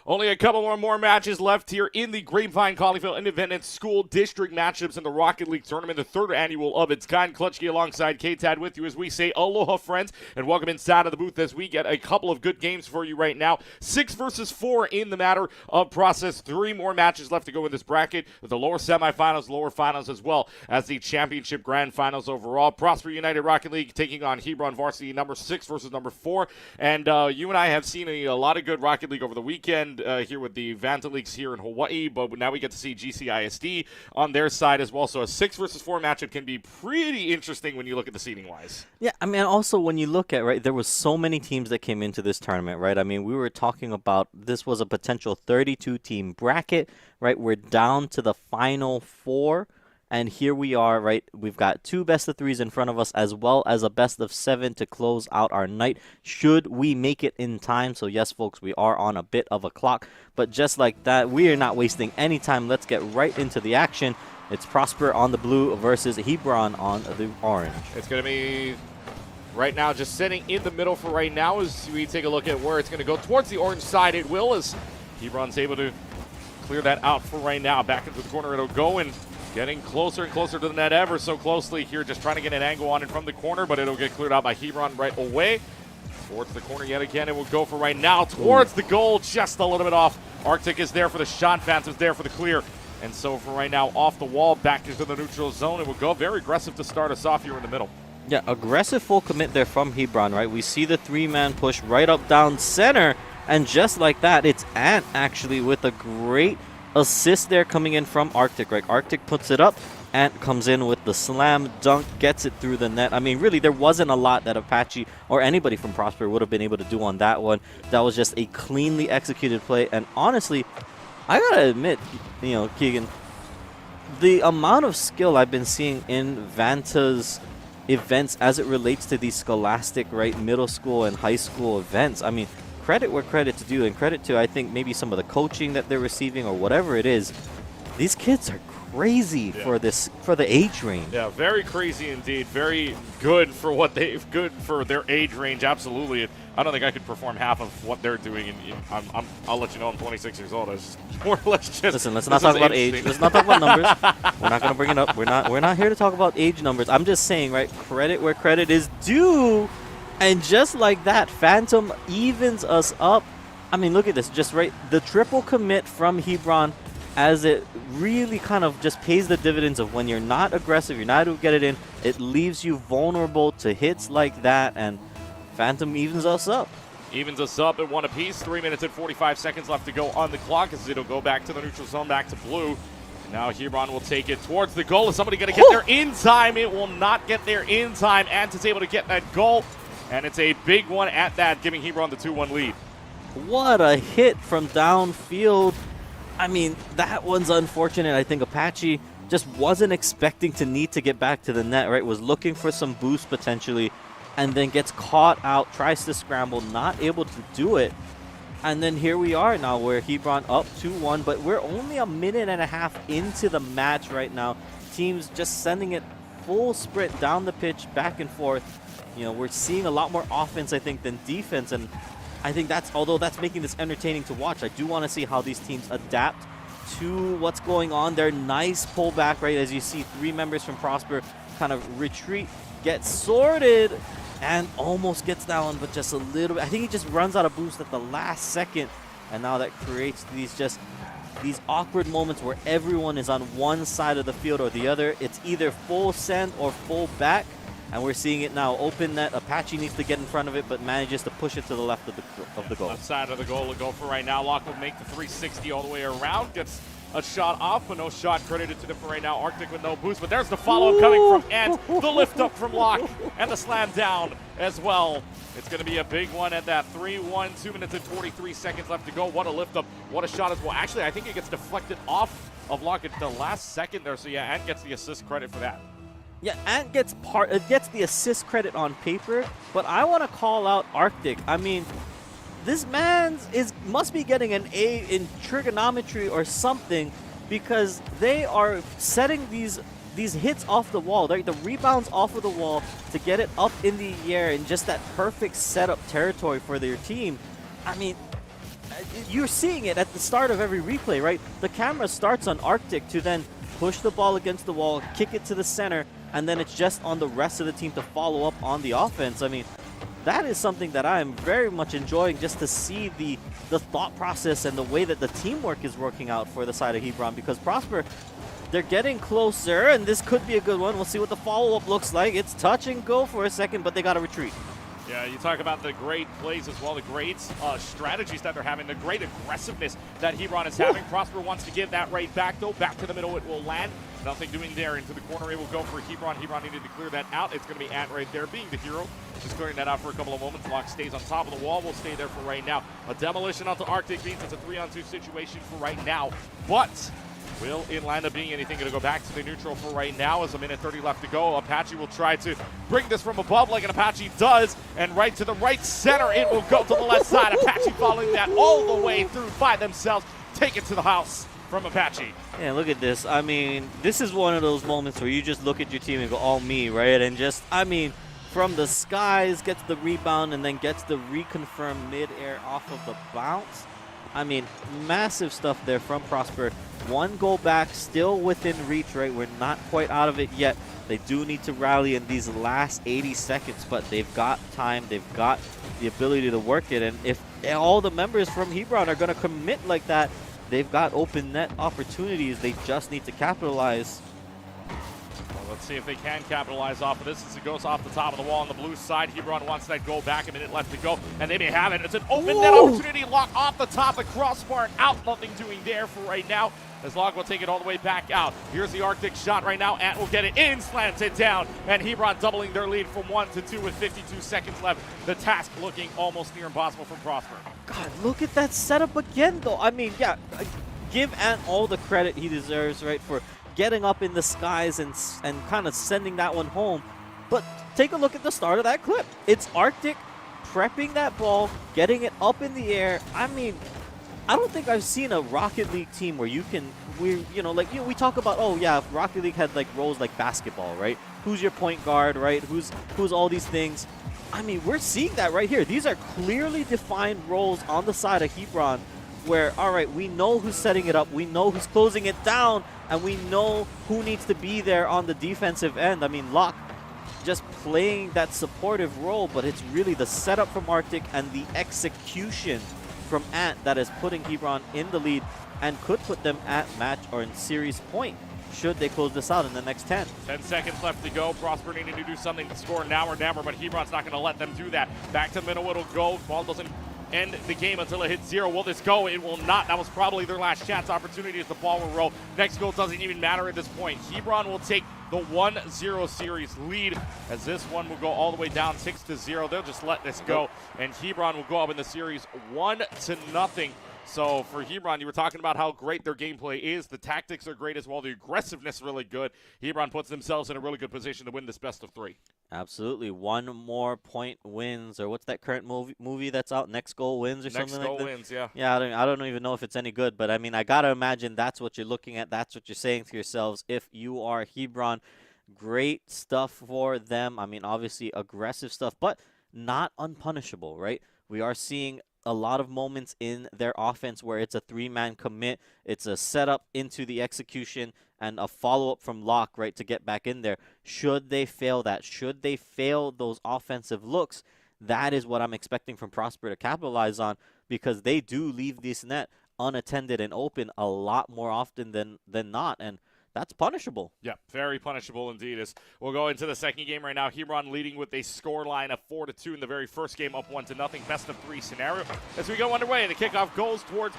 Only a couple more matches left here in the Grapevine Colleyville Independent School District matchups in the Rocket League Tournament, the third annual of its kind. Clutchkey alongside K-Tad with you as we say aloha, friends, and welcome inside of the booth as we get a couple of good games for you right now. 6 versus 4 in the matter of process. 3 more matches left to go in this bracket, with the lower semifinals, lower finals, as well as the championship grand finals overall. Prosper United Rocket League taking on Hebron Varsity number 6 versus number 4. And you and I have seen a lot of good Rocket League over the weekend here with the Vanta Leagues here in Hawaii, but now we get to see GCISD on their side as well. So a 6 versus 4 matchup can be pretty interesting when you look at the seeding wise. Yeah, I mean, also when you look at, right, there was so many teams that came into this tournament, right? I mean, we were talking about this was a potential 32-team bracket, right? We're down to the final 4. And here we are, right? We've got 2 best-of-3s in front of us as well as a best-of-7 to close out our night should we make it in time. So, yes, folks, we are on a bit of a clock. But just like that, we are not wasting any time. Let's get right into the action. It's Prosper on the blue versus Hebron on the orange. It's going to be right now just sitting in the middle for right now as we take a look at where it's going to go towards the orange side. It will as Hebron's able to clear that out for right now. Back into the corner it'll go, and getting closer and closer to the net ever so closely here, just trying to get an angle on it from the corner, but it'll get cleared out by Hebron right away. Towards the corner yet again, it will go for right now towards the goal, just a little bit off. Arctic is there for the shot, Phantom's there for the clear. And so for right now, off the wall, back into the neutral zone. It will go very aggressive to start us off here in the middle. Yeah, aggressive full commit there from Hebron, right? We see the 3-man push right up down center, and just like that, it's Ant actually with a great assist there coming in from Arctic, right? Arctic puts it up, Ant comes in with the slam dunk, gets it through the net. I mean, really, there wasn't a lot that Apache or anybody from Prosper would have been able to do on that one. That was just a cleanly executed play, and honestly, I gotta admit, you know, Keegan, the amount of skill I've been seeing in Vanta's events as it relates to these scholastic, right, middle school and high school events, I mean, credit where credit's due, and credit to, I think, maybe some of the coaching that they're receiving or whatever it is. These kids are crazy for the age range. Yeah, very crazy indeed. Very good for what good for their age range. Absolutely. I don't think I could perform half of what they're doing. And I'll let you know I'm 26 years old. It's more or less just. Listen, let's not talk about age. Let's not talk about numbers. We're not going to bring it up. We're not here to talk about age numbers. I'm just saying, right? Credit where credit is due. And just like that, Phantom evens us up. I mean, look at this. Just right, the triple commit from Hebron, as it really kind of just pays the dividends of when you're not aggressive, you're not able to get it in, it leaves you vulnerable to hits like that, and Phantom evens us up. Evens us up at 1 apiece. 3 minutes and 45 seconds left to go on the clock as it'll go back to the neutral zone, back to blue. And now Hebron will take it towards the goal. Is somebody going to get there in time? It will not get there in time. Ant is able to get that goal. And it's a big one at that, giving Hebron the 2-1 lead. What a hit from downfield. I mean, that one's unfortunate. I think Apache just wasn't expecting to need to get back to the net, right? Was looking for some boost potentially, and then gets caught out, tries to scramble, not able to do it. And then here we are now where Hebron up 2-1, but we're only a minute and a half into the match right now. Teams just sending it full sprint down the pitch, back and forth. You know, we're seeing a lot more offense, I think, than defense, and I think that's, although that's making this entertaining to watch, I do want to see how these teams adapt to what's going on. Their nice pullback, right, as you see 3 members from Prosper kind of retreat, get sorted, and almost gets that one, but just a little bit. I think he just runs out of boost at the last second, and now that creates these awkward moments where everyone is on one side of the field or the other. It's either full send or full back. And we're seeing it now. Open net. Apache needs to get in front of it, but manages to push it to the left of the goal. Left side of the goal will go for right now. Locke will make the 360 all the way around. Gets a shot off, but no shot credited to them for right now. Arctic with no boost, but there's the follow-up coming from Ant. The lift up from Locke, and the slam down as well. It's going to be a big one at that 3-1. 2 minutes and 43 seconds left to go. What a lift up. What a shot as well. Actually, I think it gets deflected off of Locke at the last second there. So, yeah, Ant gets the assist credit for that. Yeah, Ant gets the assist credit on paper, but I want to call out Arctic. I mean, this man must be getting an A in trigonometry or something, because they are setting these hits off the wall, right? The rebounds off of the wall to get it up in the air in just that perfect setup territory for their team. I mean, you're seeing it at the start of every replay, right? The camera starts on Arctic to then push the ball against the wall, kick it to the center, and then it's just on the rest of the team to follow up on the offense. I mean, that is something that I am very much enjoying, just to see the thought process and the way that the teamwork is working out for the side of Hebron, because Prosper, they're getting closer, and this could be a good one. We'll see what the follow-up looks like. It's touch and go for a second, but they got to retreat. Yeah, you talk about the great plays as well, the great strategies that they're having, the great aggressiveness that Hebron is having. Prosper wants to give that right back, though. Back to the middle, it will land. Nothing doing there. Into the corner, it will go for Hebron. Hebron needed to clear that out. It's going to be Ant right there, being the hero. Just clearing that out for a couple of moments. Locke stays on top of the wall. Will stay there for right now. A demolition onto Arctic means it's a 3-on-2 situation for right now. But will it land up being anything? Going to go back to the neutral for right now as a minute 30 left to go. Apache will try to bring this from above like an Apache does, and right to the right center. It will go to the left side. Apache following that all the way through by themselves. Take it to the house from Apache. Yeah, look at this. I mean, this is one of those moments where you just look at your team and go, all me, right? And just, I mean, from the skies, gets the rebound and then gets the reconfirm mid-air off of the bounce. I mean, massive stuff there from Prosper. One goal back, still within reach, right? We're not quite out of it yet. They do need to rally in these last 80 seconds, but they've got time. They've got the ability to work it. And if all the members from Hebron are going to commit like that, they've got open net opportunities. They just need to capitalize. Well, let's see if they can capitalize off of this as it goes off the top of the wall on the blue side. Hebron wants that goal back. A minute left to go, and they may have it. It's an open net opportunity. Lock off the top. The crossbar out. Nothing doing there for right now, as Locke will take it all the way back out. Here's the Arctic shot right now. Ant will get it in, slants it down, and Hebron doubling their lead from 1 to 2 with 52 seconds left. The task looking almost near impossible from Prosper. God, look at that setup again, though. I mean, yeah, give Ant all the credit he deserves, right, for getting up in the skies and kind of sending that one home. But take a look at the start of that clip. It's Arctic prepping that ball, getting it up in the air. I mean, I don't think I've seen a Rocket League team where you can, we talk about, oh yeah, Rocket League had like roles like basketball, right? Who's your point guard, right? Who's all these things. I mean, we're seeing that right here. These are clearly defined roles on the side of Hebron where, all right, we know who's setting it up, we know who's closing it down, and we know who needs to be there on the defensive end. I mean, Locke just playing that supportive role, but it's really the setup from Arctic and the execution from Ant that is putting Hebron in the lead and could put them at match or in series point should they close this out in the next 10. 10 seconds left to go. Prosper needing to do something to score now or never, but Hebron's not going to let them do that. Back to the middle, it'll go. Ball doesn't end the game until it hits 0. Will this go? It will not. That was probably their last chance opportunity as the ball will roll. Next goal doesn't even matter at this point. Hebron will take the 1-0 series lead as this one will go all the way down 6-0. They'll just let this go, and Hebron will go up in the series 1-0. So for Hebron, you were talking about how great their gameplay is. The tactics are great as well. The aggressiveness really good. Hebron puts themselves in a really good position to win this best of 3. Absolutely. One more point wins, or what's that current movie that's out? Next goal wins or something like that? Next goal wins, yeah. Yeah, I don't even know if it's any good, but I mean, I got to imagine that's what you're looking at. That's what you're saying to yourselves. If you are Hebron, great stuff for them. I mean, obviously aggressive stuff, but not unpunishable, right? We are seeing a lot of moments in their offense where it's a 3-man commit. It's a setup into the execution and a follow-up from Locke, right, to get back in there. Should they fail that, should they fail those offensive looks, that is what I'm expecting from Prosper to capitalize on, because they do leave this net unattended and open a lot more often than not, and that's punishable. Yeah, very punishable indeed. As we'll go into the second game right now. Hebron leading with a score line of 4-2 in the very first game, up 1-0. Best of 3 scenario. As we go underway, the kickoff goes towards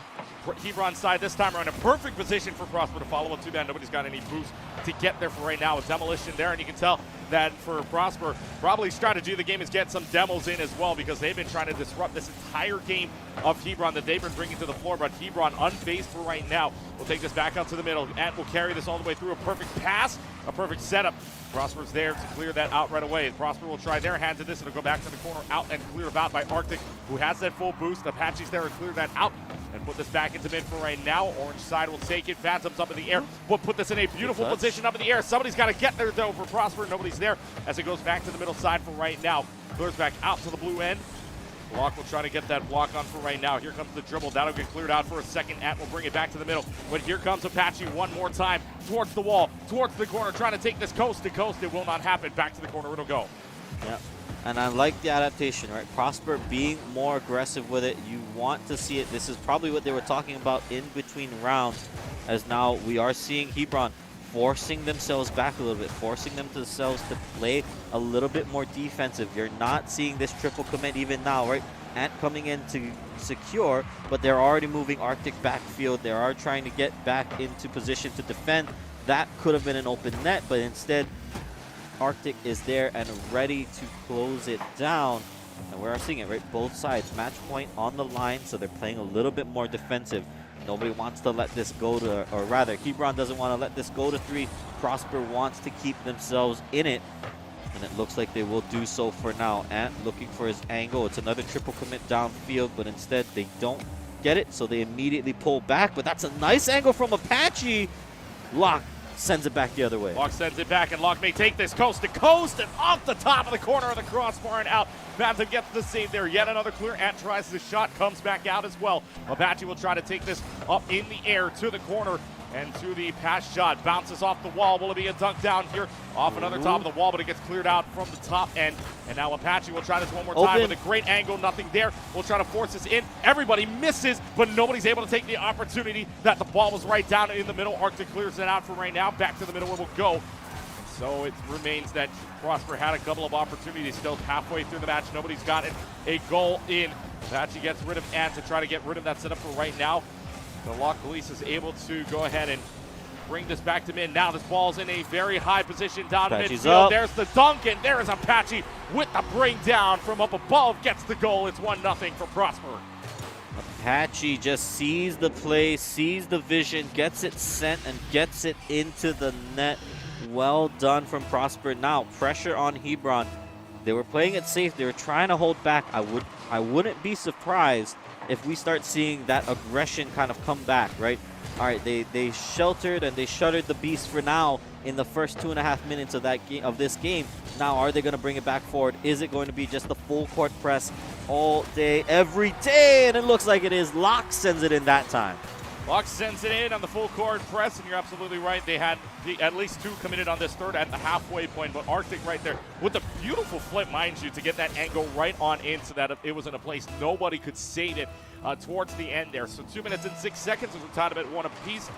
Hebron's side this time around. A perfect position for Prosper to follow up. Too bad nobody's got any boost to get there for right now. A demolition there, and you can tell that for Prosper, probably strategy of the game is get some demos in as well, because they've been trying to disrupt this entire game of Hebron that they've been bringing to the floor. But Hebron unfazed for right now. We'll take this back out to the middle. Ant will carry this all the way through. A perfect pass, a perfect setup. Prosper's there to clear that out right away. Prosper will try their hand to this. It'll go back to the corner, out and clear about by Arctic, who has that full boost. Apache's there to clear that out and put this back into mid for right now. Orange side will take it. Phantoms up in the air. We'll put this in a beautiful position up in the air. Somebody's got to get there, though, for Prosper. Nobody's there as it goes back to the middle side for right now. Clears back out to the blue end. Block will try to get that block on for right now. Here comes the dribble. That'll get cleared out for a second. Ant will bring it back to the middle. But here comes Apache one more time towards the wall, towards the corner, trying to take this coast to coast. It will not happen. Back to the corner it'll go. Yeah. And I like the adaptation, right? Prosper being more aggressive with it. You want to see it. This is probably what they were talking about in between rounds, as now we are seeing Hebron forcing themselves back a little bit, forcing themselves to play a little bit more defensive. You're not seeing this triple commit even now, right? Ant coming in to secure, but they're already moving Arctic backfield. They are trying to get back into position to defend. That could have been an open net, but instead Arctic is there and ready to close it down. And we're seeing it, right? Both sides, match point on the line, so they're playing a little bit more defensive. Nobody wants to let this go to, or rather, Hebron doesn't want to let this go to 3. Prosper wants to keep themselves in it, and it looks like they will do so for now. Ant looking for his angle. It's another triple commit downfield, but instead they don't get it, so they immediately pull back. But that's a nice angle from Apache. Locke sends it back the other way. Locke sends it back, and Locke may take this coast to coast and off the top of the corner of the crossbar and out. Phantom gets the save there. Yet another clear. Ant tries the shot, comes back out as well. Apache will try to take this up in the air to the corner and to the pass shot. Bounces off the wall. Will it be a dunk down here? Off another top of the wall, but it gets cleared out from the top end. And now Apache will try this one more time with a great angle. Nothing there. We'll try to force this in. Everybody misses, but nobody's able to take the opportunity that the ball was right down in the middle. Arctic clears it out for right now. Back to the middle it will go. So it remains that Prosper had a couple of opportunities still halfway through the match. Nobody's gotten a goal in. Apache gets rid of Ant to try to get rid of that setup for right now. The Lock Police is able to go ahead and bring this back to mid. Now this ball's in a very high position down midfield. Up. There's the dunk, and there is Apache with the bring down from up above. Gets the goal. It's 1-0 for Prosper. Apache just sees the play, sees the vision, gets it sent, and gets it into the net. Well done from Prosper. Now pressure on Hebron. They were playing it safe. They were trying to hold back. I wouldn't be surprised if we start seeing that aggression kind of come back, right? All right, they sheltered and they shuttered the beast for now in the first 2.5 minutes of that game, of this game. Now, are they going to bring it back forward? Is it going to be just the full court press all day, every day? And it looks like it is. Locke sends it in that time. Locke sends it in on the full court press, and you're absolutely right. They had at least 2 committed on this third at the halfway point, but Arctic right there with a beautiful flip, mind you, to get that angle right on in so that it was in a place nobody could save it towards the end there. So 2 minutes and 6 seconds as we're tied up at 1 apiece.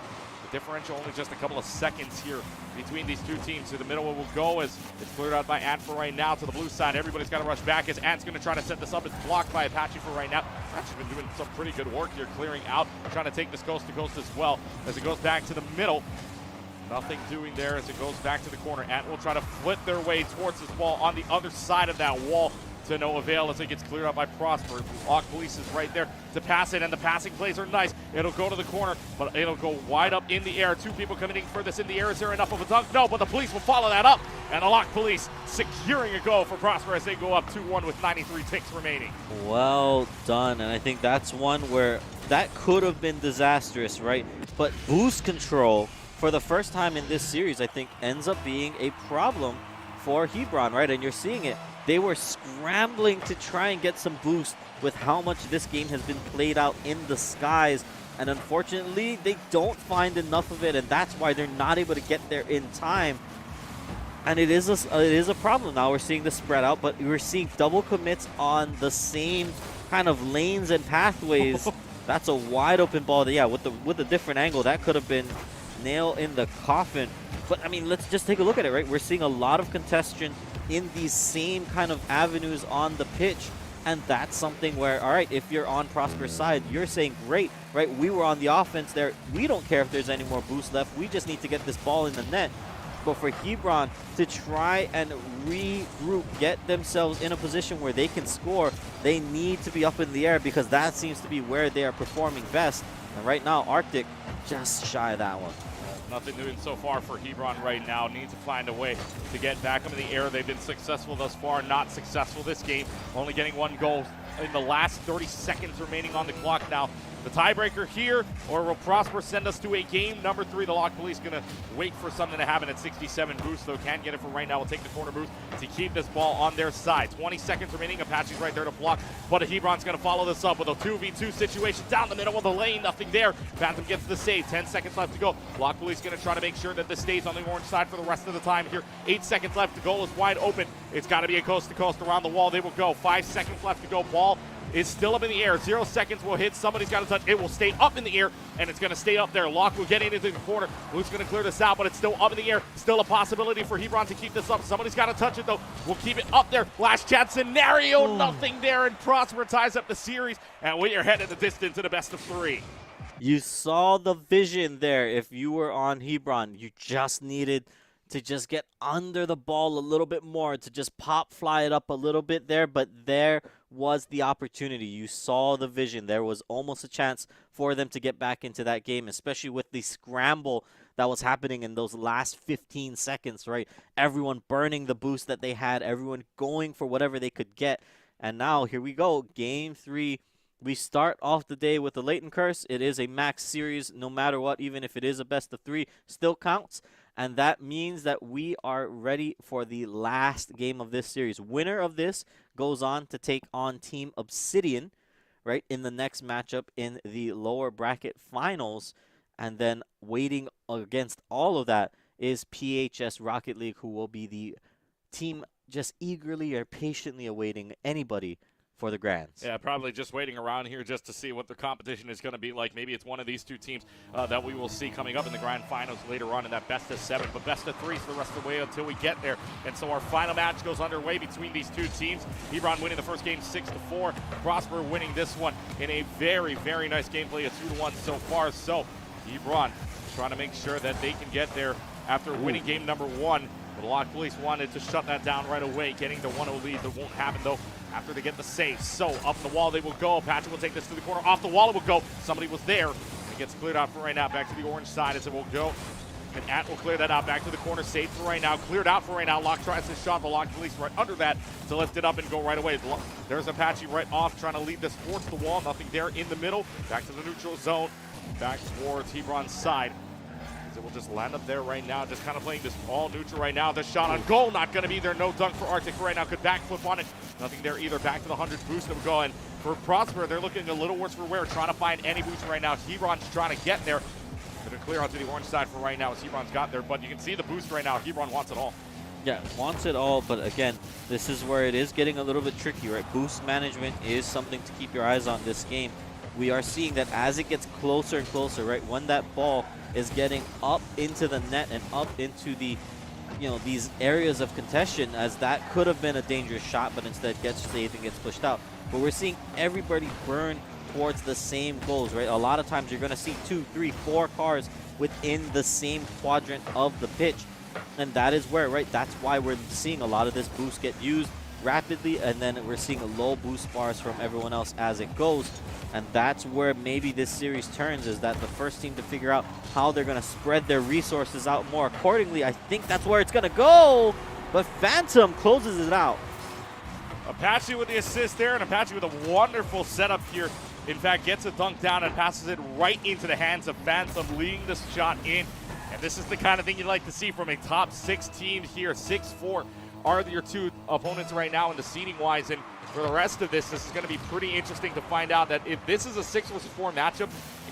The differential only just a couple of seconds here between these two teams. To the middle it will go as it's cleared out by Ant for right now. To the blue side, everybody's got to rush back as Ant's going to try to set this up. It's blocked by Apache for right now. Apache's been doing some pretty good work here, clearing out, trying to take this coast to coast as well as it goes back to the middle. Nothing doing there as it goes back to the corner. Ant will try to flip their way towards this wall on the other side of that wall. To no avail as it gets cleared out by Prosper. Lock Police is right there to pass it, and the passing plays are nice. It'll go to the corner, but it'll go wide up in the air. 2 people committing for this in the air. Is there enough of a dunk? No, but the Police will follow that up, and the Lock Police securing a goal for Prosper as they go up 2-1 with 93 ticks remaining. Well done, and I think that's one where that could have been disastrous, right? But boost control, for the first time in this series, I think ends up being a problem for Hebron, right? And you're seeing it. They were scrambling to try and get some boost with how much this game has been played out in the skies. And unfortunately, they don't find enough of it, and that's why they're not able to get there in time. And it is a problem now. We're seeing the spread out, but we're seeing double commits on the same kind of lanes and pathways. That's a wide open ball. Yeah, with a different angle, that could have been nail in the coffin. But I mean, let's just take a look at it, right? We're seeing a lot of contention in these same kind of avenues on the pitch, and that's something where, all right, if you're on Prosper's side, you're saying, great, right? We were on the offense there. We don't care if there's any more boost left. We just need to get this ball in the net. But for Hebron to try and regroup, get themselves in a position where they can score, they need to be up in the air because that seems to be where they are performing best. And right now, Arctic just shy of that one. Nothing doing so far for Hebron right now. Need to find a way to get back up in the air. They've been successful thus far, not successful this game. Only getting 1 goal in the last 30 seconds remaining on the clock now the tiebreaker here, or will Prosper send us to a game number 3? The Lock Police going to wait for something to happen at 67 boost, though can get it for right now. Will take the corner boost to keep this ball on their side. 20 seconds remaining. Apache's right there to block, but Hebron's going to follow this up with a 2v2 situation down the middle of the lane. Nothing there. Phantom gets the save. 10 seconds left to go. Lock Police going to try to make sure that this stays on the orange side for the rest of the time here. 8 seconds left. The goal is wide open. It's got to be a coast-to-coast around the wall. They will go. 5 seconds left to go. Ball is still up in the air. 0 seconds will hit. Somebody's got to touch. It will stay up in the air, and it's going to stay up there. Lock will get into the corner. Who's going to clear this out, but it's still up in the air. Still a possibility for Hebron to keep this up. Somebody's got to touch it, though. We'll keep it up there. Last chance scenario. Nothing there, and Prosper ties up the series, and we are headed the distance to the best of 3. You saw the vision there. If you were on Hebron, you just needed to just get under the ball a little bit more, to just fly it up a little bit there, but there was the opportunity. You saw the vision. There was almost a chance for them to get back into that game, especially with the scramble that was happening in those last 15 seconds, right? Everyone burning the boost that they had, everyone going for whatever they could get. And now here we go, game 3. We start off the day with the Leighton Curse. It is a max series no matter what, even if it is a best of 3, still counts. And that means that we are ready for the last game of this series. Winner of this goes on to take on Team Obsidian, right, in the next matchup in the lower bracket finals. And then waiting against all of that is PHS Rocket League, who will be the team just eagerly or patiently awaiting anybody for the Grands. Yeah, probably just waiting around here just to see what the competition is going to be like. Maybe it's one of these two teams that we will see coming up in the grand finals later on in that best of 7, but best of 3 for the rest of the way until we get there. And so our final match goes underway between these two teams. Hebron winning the first game 6-4. Prosper winning this one in a very, very nice gameplay, a 2-1 so far. So Hebron trying to make sure that they can get there after winning game number 1. The Lock Police wanted to shut that down right away, getting the 1-0 lead. That won't happen, though, after they get the save. So up the wall they will go. Patrick will take this to the corner. Off the wall it will go. Somebody was there. It gets cleared out for right now. Back to the orange side as it will go. And At will clear that out. Back to the corner. Saved for right now. Cleared out for right now. Lock tries his shot. The Lock Police right under that to lift it up and go right away. There's Apache right off, trying to lead this towards the wall. Nothing there in the middle. Back to the neutral zone. Back towards Hebron's side. It will just land up there right now, just kind of playing this all neutral right now. The shot on goal, not going to be there. No dunk for Arctic right now. Could backflip on it. Nothing there either. Back to the 100 boost that will go. And for Prosper, they're looking a little worse for wear, trying to find any boost right now. Hebron's trying to get there. Going to clear onto the orange side for right now as Hebron's got there. But you can see the boost right now. Hebron wants it all. Yeah, wants it all, but again, this is where it is getting a little bit tricky, right? Boost management is something to keep your eyes on this game. We are seeing that as it gets closer and closer, right? When that ball is getting up into the net and up into the, these areas of contention, as that could have been a dangerous shot, but instead gets saved and gets pushed out. But we're seeing everybody burn towards the same goals, right? A lot of times you're going to see 2, 3, 4 cars within the same quadrant of the pitch. And that is where, right, that's why we're seeing a lot of this boost get used rapidly, and then we're seeing low boost bars from everyone else as it goes. And that's where maybe this series turns, is that the first team to figure out how they're going to spread their resources out more accordingly. I think that's where it's going to go, but Phantom closes it out. Apache with the assist there, and Apache with a wonderful setup here. In fact, gets a dunk down and passes it right into the hands of Phantom, leading this shot in. And this is the kind of thing you'd like to see from a top 6 team here. 6-4 are your two opponents right now in the seeding-wise, and for the rest of this is going to be pretty interesting to find out that if this is a 6-4 matchup,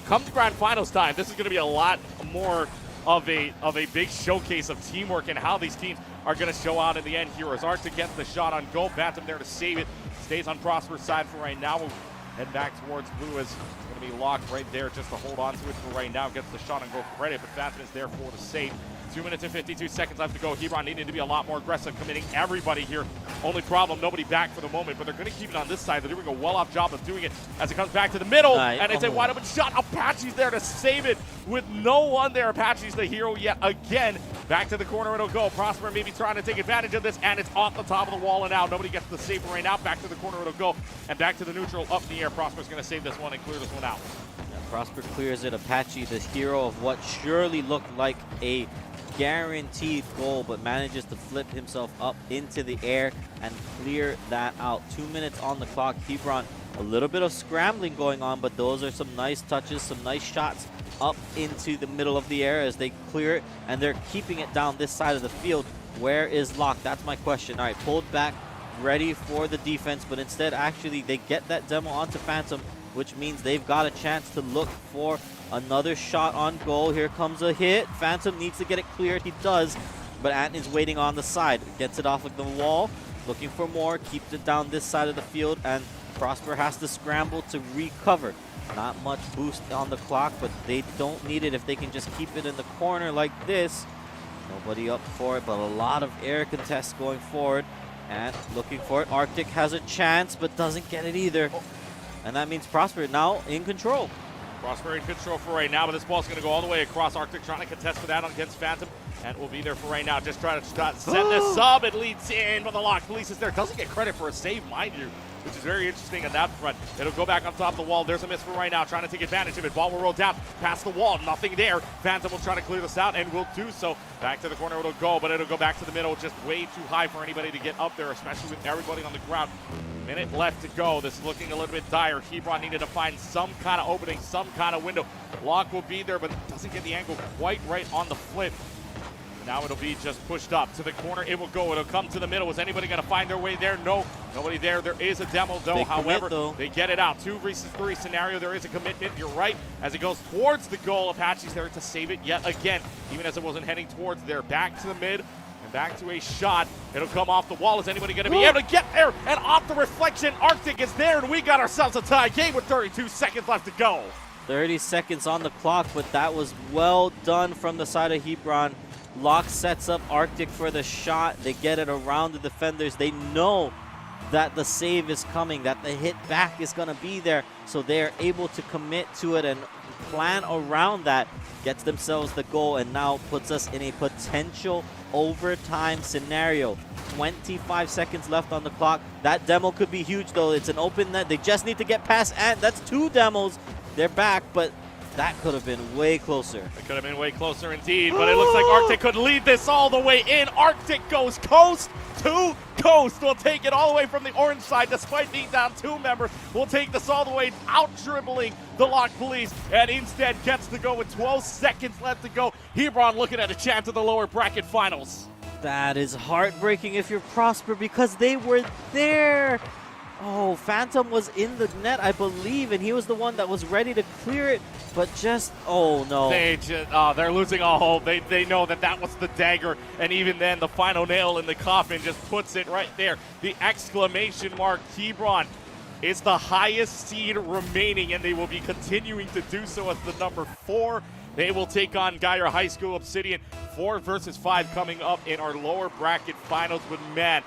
come to grand finals time, this is going to be a lot more of a big showcase of teamwork and how these teams are going to show out in the end here. As Arctic gets the shot on goal, Phantom there to save it, stays on Prosper's side for right now. We'll head back towards Blue as it's going to be locked right there just to hold on to it for right now. Gets the shot on goal credit, but Phantom is there for the save. 2 minutes and 52 seconds left to go. Hebron needing to be a lot more aggressive, committing everybody here. Only problem, nobody back for the moment, but they're going to keep it on this side. They're doing a well-off job of doing it as it comes back to the middle, and it's a wide-open shot. Apache's there to save it with no one there. Apache's the hero yet again. Back to the corner it'll go. Prosper maybe trying to take advantage of this, and it's off the top of the wall and out. Nobody gets the save right now. Back to the corner it'll go, and back to the neutral, up in the air. Prosper's going to save this one and clear this one out. Yeah, Prosper clears it. Apache, the hero of what surely looked like a guaranteed goal, but manages to flip himself up into the air and clear that out. 2 minutes on the clock. Hebron A little bit of scrambling going on, but those are some nice touches, some nice shots up into the middle of the air as they clear it, and they're keeping it down this side of the field. Where is Locke? That's my question. All right, pulled back, ready for the defense, but instead, actually, they get that demo onto Phantom, which means they've got a chance to look for another shot on goal. Here comes a hit. Phantom needs to get it cleared. He does, but Anthony's waiting on the side. Gets it off of the wall, looking for more, keeps it down this side of the field, and Prosper has to scramble to recover. Not much boost on the clock, but they don't need it if they can just keep it in the corner like this. Nobody up for it, but a lot of air contests going forward. And looking for it. Arctic has a chance, but doesn't get it either. And that means Prosper now in control. Prosper in control for right now, but this ball's going to go all the way across. Arctic trying to contest for that against Phantom, and will be there for right now. Just trying to set this up. It leads in, but the Lock Police is there. Doesn't get credit for a save, mind you, which is very interesting on that front. It'll go back on top of the wall. There's a miss for right now, trying to take advantage of it. Ball will roll down past the wall. Nothing there. Phantom will try to clear this out, and will do so. Back to the corner it'll go, but it'll go back to the middle. Just way too high for anybody to get up there, especially with everybody on the ground. Minute left to go. This is looking a little bit dire. Hebron needed to find some kind of opening, some kind of window. Locke will be there, but doesn't get the angle quite right on the flip. Now it'll be just pushed up to the corner. It will go. It'll come to the middle. Is anybody going to find their way there? No. Nobody there. There is a demo, though. However, they get it out. 2 versus 3 scenario. There is a commitment. You're right. As it goes towards the goal, Apache's there to save it yet again, even as it wasn't heading towards there. Back to the mid. And back to a shot. It'll come off the wall. Is anybody going to be able to get there? And off the reflection, Arctic is there, and we got ourselves a tie game with 32 seconds left to go. 30 seconds on the clock, but that was well done from the side of Hebron. Locke sets up Arctic for the shot. They get it around the defenders. They know that the save is coming, that the hit back is going to be there, so they are able to commit to it and plan around that. Gets themselves the goal, and now puts us in a potential overtime scenario. 25 seconds left on the clock. That demo could be huge, though. It's an open net. They just need to get past Ant. That's 2 demos. They're back, but that could have been way closer. It could have been way closer indeed, but it looks like Arctic could lead this all the way in. Arctic goes coast to coast. We'll take it all the way from the orange side, despite being down 2 members. We'll take this all the way, out dribbling the Lock Police, and instead gets to go with 12 seconds left to go. Hebron looking at a chance of the lower bracket finals. That is heartbreaking if you're Prosper, because they were there. Oh, Phantom was in the net, I believe, and he was the one that was ready to clear it, but just, oh no. They're losing all hope. They know that was the dagger, and even then, the final nail in the coffin just puts it right there. The exclamation mark. Hebron is the highest seed remaining, and they will be continuing to do so as the number 4. They will take on Geyer High School Obsidian. 4 versus 5 coming up in our lower bracket finals. But man,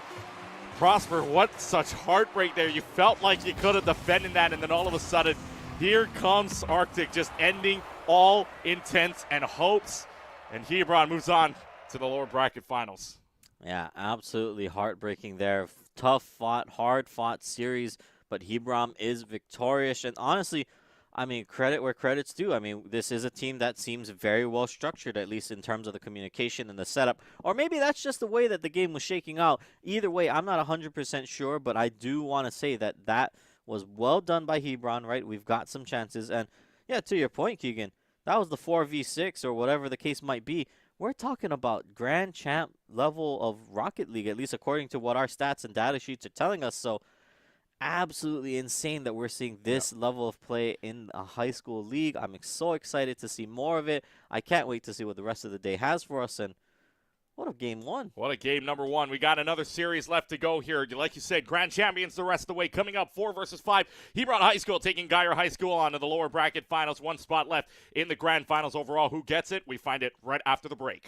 Prosper, what such heartbreak there. You felt like you could have defended that, and then all of a sudden, here comes Arctic, just ending all intents and hopes. And Hebron moves on to the lower bracket finals. Yeah, absolutely heartbreaking there. Tough fought, hard fought series, but Hebron is victorious. And honestly, I mean, credit where credit's due. I mean, this is a team that seems very well structured, at least in terms of the communication and the setup. Or maybe that's just the way that the game was shaking out. Either way, I'm not 100% sure, but I do want to say that that was well done by Hebron, right? We've got some chances. And yeah, to your point, Keegan, that was the 4v6 or whatever the case might be. We're talking about grand champ level of Rocket League, at least according to what our stats and data sheets are telling us. So absolutely insane that we're seeing this level of play in a high school league. I'm so excited to see more of it. I can't wait to see what the rest of the day has for us. And what a game 1. What a game number 1. We got another series left to go here. Like you said, grand champions the rest of the way. Coming up 4 versus 5. Hebron High School taking Geyer High School on to the lower bracket finals. 1 spot left in the grand finals overall. Who gets it? We find it right after the break.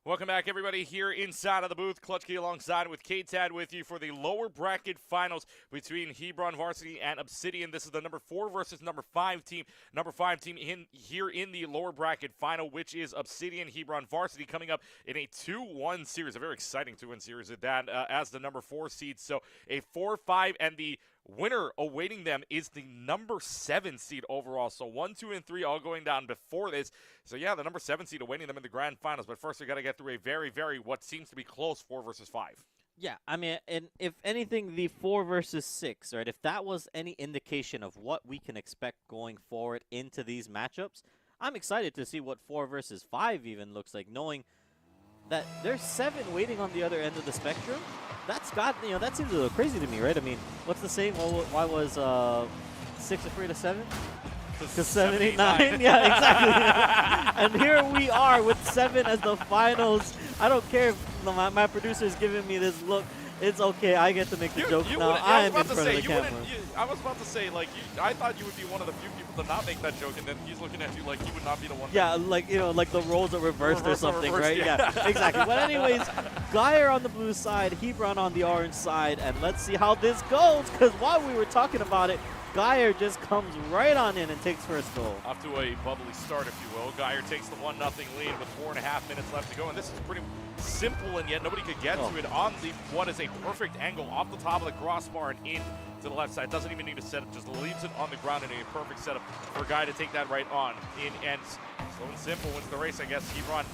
Welcome back, everybody, here inside of the booth. Clutchkey alongside with K-Tad with you for the lower bracket finals between Hebron Varsity and Obsidian. This is the number 4 versus number 5 team. Number 5 team here in the lower bracket final, which is Obsidian Hebron Varsity, coming up in a 2-1 series, a very exciting 2-1 series at that, as the number 4 seed. So a 4-5, and the winner awaiting them is the number 7 seed overall. So 1, 2, and 3 all going down before this. So yeah, the number 7 seed awaiting them in the grand finals. But first, we got to get through a very, very what seems to be close 4 versus 5. Yeah, I mean, and if anything, the 4 versus 6, right? If that was any indication of what we can expect going forward into these matchups, I'm excited to see what 4 versus 5 even looks like, knowing that there's 7 waiting on the other end of the spectrum. That's got, that seems a little crazy to me, right? I mean, what's the saying? Why was 6 afraid of 7? Because 7, 8, 9. Yeah, exactly. And here we are with 7 as the finals. I don't care if my producer's giving me this look. It's okay. I get to make the joke now. I am in front of the camera. I was about to say, like, I thought you would be one of the few people to not make that joke, and then he's looking at you like you would not be the one. Yeah, like, like the roles are reversed or something, right? Yeah, exactly. But anyways, Geyer on the blue side, Hebron on the orange side, and let's see how this goes, because while we were talking about it, Geyer just comes right on in and takes first goal. Off to a bubbly start, if you will. Geyer takes the 1-0 lead with 4.5 minutes left to go, and this is pretty simple, and yet nobody could get to it on the what is a perfect angle off the top of the crossbar and in to the left side. Doesn't even need to set up, just leaves it on the ground in a perfect setup for a guy to take that right on. In and slow and simple wins the race, I guess. Hebron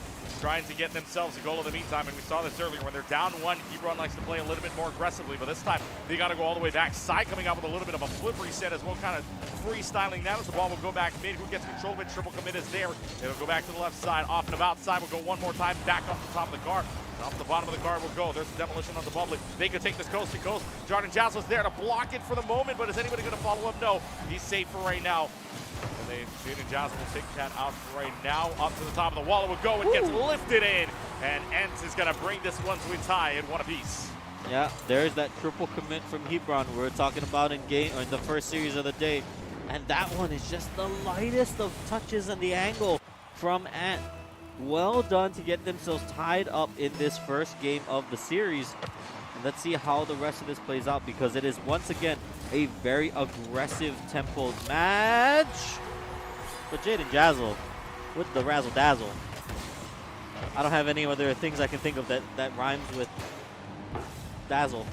trying to get themselves a goal in the meantime, and we saw this earlier. When they're down 1, Hebron likes to play a little bit more aggressively, but this time they got to go all the way back. Side coming out with a little bit of a flip reset as well, kind of freestyling that as the ball will go back mid. Who gets control of it? Triple commit is there. It'll go back to the left side, off and about side. We'll go one more time, back off the top of the car. And off the bottom of the car will go. There's a demolition on the bubbly. They could take this coast to coast. Jordan Jaslo's there to block it for the moment, but is anybody going to follow up? No. He's safe for right now. And Jaden Jaslo will take that out for right now. Up to the top of the wall it will go. It gets lifted in. And Entz is going to bring this one to a tie at 1 apiece. Yeah, there's that triple commit from Hebron we were talking about in the first series of the day. And that one is just the lightest of touches and the angle from Ant. Well done to get themselves tied up in this first game of the series. And let's see how the rest of this plays out, because it is once again a very aggressive tempo match. But Jaden Jaslo with the razzle dazzle. I don't have any other things I can think of that rhymes with dazzle.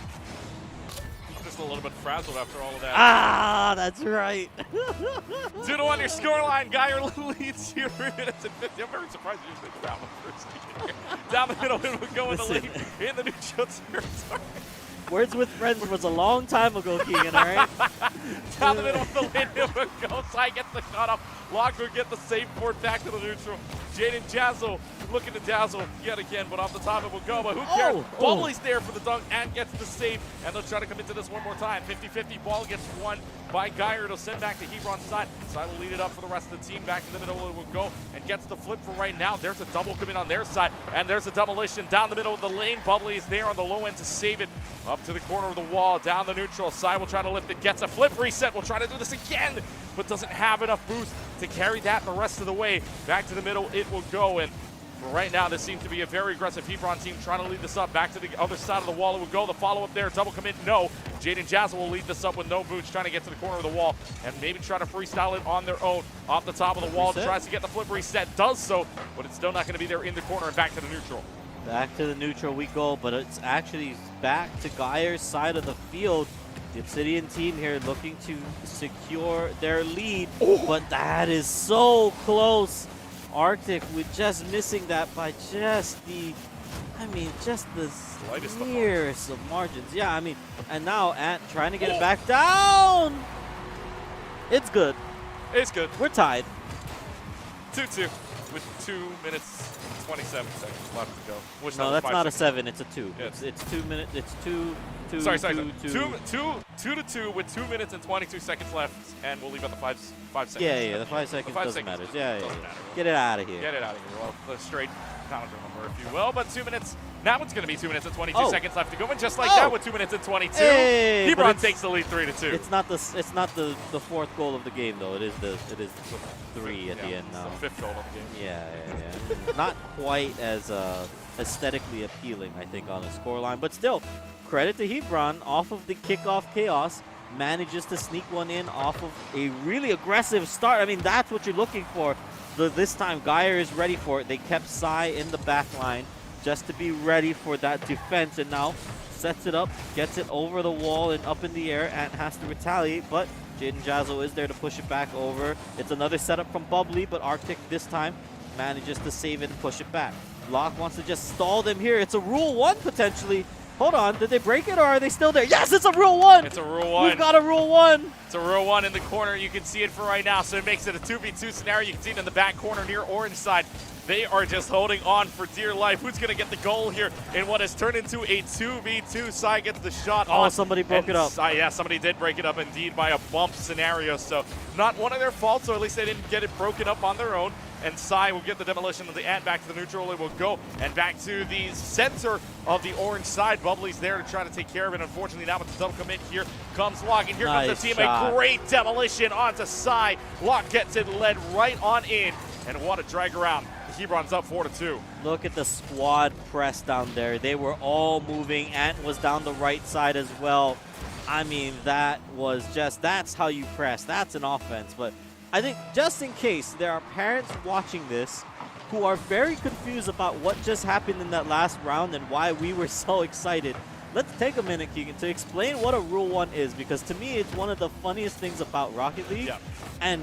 Just a little bit frazzled after all of that. Ah, that's right. 2-1 your scoreline. Geyer leads here 3 minutes and 50. I'm very surprised you didn't down the first. Down the middle, it will go in the lead in the neutral territory. Words with Friends was a long time ago, Keegan, all right? Down the middle of the lane, it will go. Side gets the cut off. Lock will get the save for it back to the neutral. Jaden Jaslo looking to dazzle yet again, but off the top it will go. But who cares? Bubbly's there for the dunk and gets the save. And they'll try to come into this one more time. 50-50 ball gets won by Geyer. It'll send back to Hebron's side. Side will lead it up for the rest of the team. Back to the middle it will go and gets the flip for right now. There's a double commit on their side. And there's a demolition down the middle of the lane. Bubbly is there on the low end to save it. Up to the corner of the wall, down the neutral. Side will try to lift it, gets a flip reset. We'll try to do this again, but doesn't have enough boost to carry that the rest of the way. Back to the middle it will go, and for right now this seems to be a very aggressive Hebron team trying to lead this up. Back to the other side of the wall it will go. The follow-up there, double commit, no. Jaden Jaslo will lead this up with no boost, trying to get to the corner of the wall and maybe try to freestyle it on their own. Off the top of the wall, tries to get the flip reset, does so, but it's still not going to be there in the corner and back to the neutral. Back to the neutral we go, but it's actually back to Geyer's side of the field. The Obsidian team here looking to secure their lead, but that is so close. Arctic with just missing that by just the nearest of margins. Yeah, I mean, and now Ant trying to get it back down. It's good. It's good. We're tied. 2-2 with 2 minutes 27 seconds left to go. Which no, that's not a 7. It's a 2. Yeah. It's 2 minutes. It's 2. Sorry. 2-2 with 2 minutes and 22 seconds left, and we'll leave at the 5 seconds. Yeah, the 5 seconds doesn't matter. Yeah. Get it out of here. Get it out of here. Well, the straight calendar number, if you will. But 2 minutes. Now it's going to be 2 minutes and 22 seconds left to go, and just like that, with 2 minutes and 22, Hebron takes the lead 3-2. It's not the fourth goal of the game though. It is 3 at the end now. It's the 5th goal of the game. Yeah. Not quite as aesthetically appealing, I think, on the scoreline. But still, credit to Hebron off of the kickoff chaos. Manages to sneak one in off of a really aggressive start. I mean, that's what you're looking for. This time, Geyer is ready for it. They kept Sai in the back line just to be ready for that defense. And now sets it up, gets it over the wall and up in the air. Ant has to retaliate, but Jaden Jazzo is there to push it back over. It's another setup from Bubbly, but Arctic this time manages to save it and push it back. Locke wants to just stall them here. It's a Rule 1 potentially. Hold on, did they break it or are they still there? Yes, it's a Rule 1! It's a Rule 1. We've got a Rule 1! It's a Rule 1 in the corner. You can see it for right now, so it makes it a 2v2 scenario. You can see it in the back corner near orange side. They are just holding on for dear life. Who's going to get the goal here in what has turned into a 2v2? Sai gets the shot on. Oh, somebody broke it up. Yeah, somebody did break it up indeed by a bump scenario. So not one of their faults, or at least they didn't get it broken up on their own. And Sai will get the demolition of the Ant back to the neutral. It will go and back to the center of the orange side. Bubbly's there to try to take care of it. Unfortunately, now with the double commit here comes Locke. And here comes the team. Shot. A great demolition onto Sai. Locke gets it led right on in. And what a drag around. Hebron's up 4-2. Look at the squad press down there. They were all moving. Ant was down the right side as well. I mean, that was just, that's how you press. That's an offense. But I think just in case there are parents watching this who are very confused about what just happened in that last round and why we were so excited, let's take a minute, Keegan, to explain what a Rule 1 is, because to me it's one of the funniest things about Rocket League. Yeah. And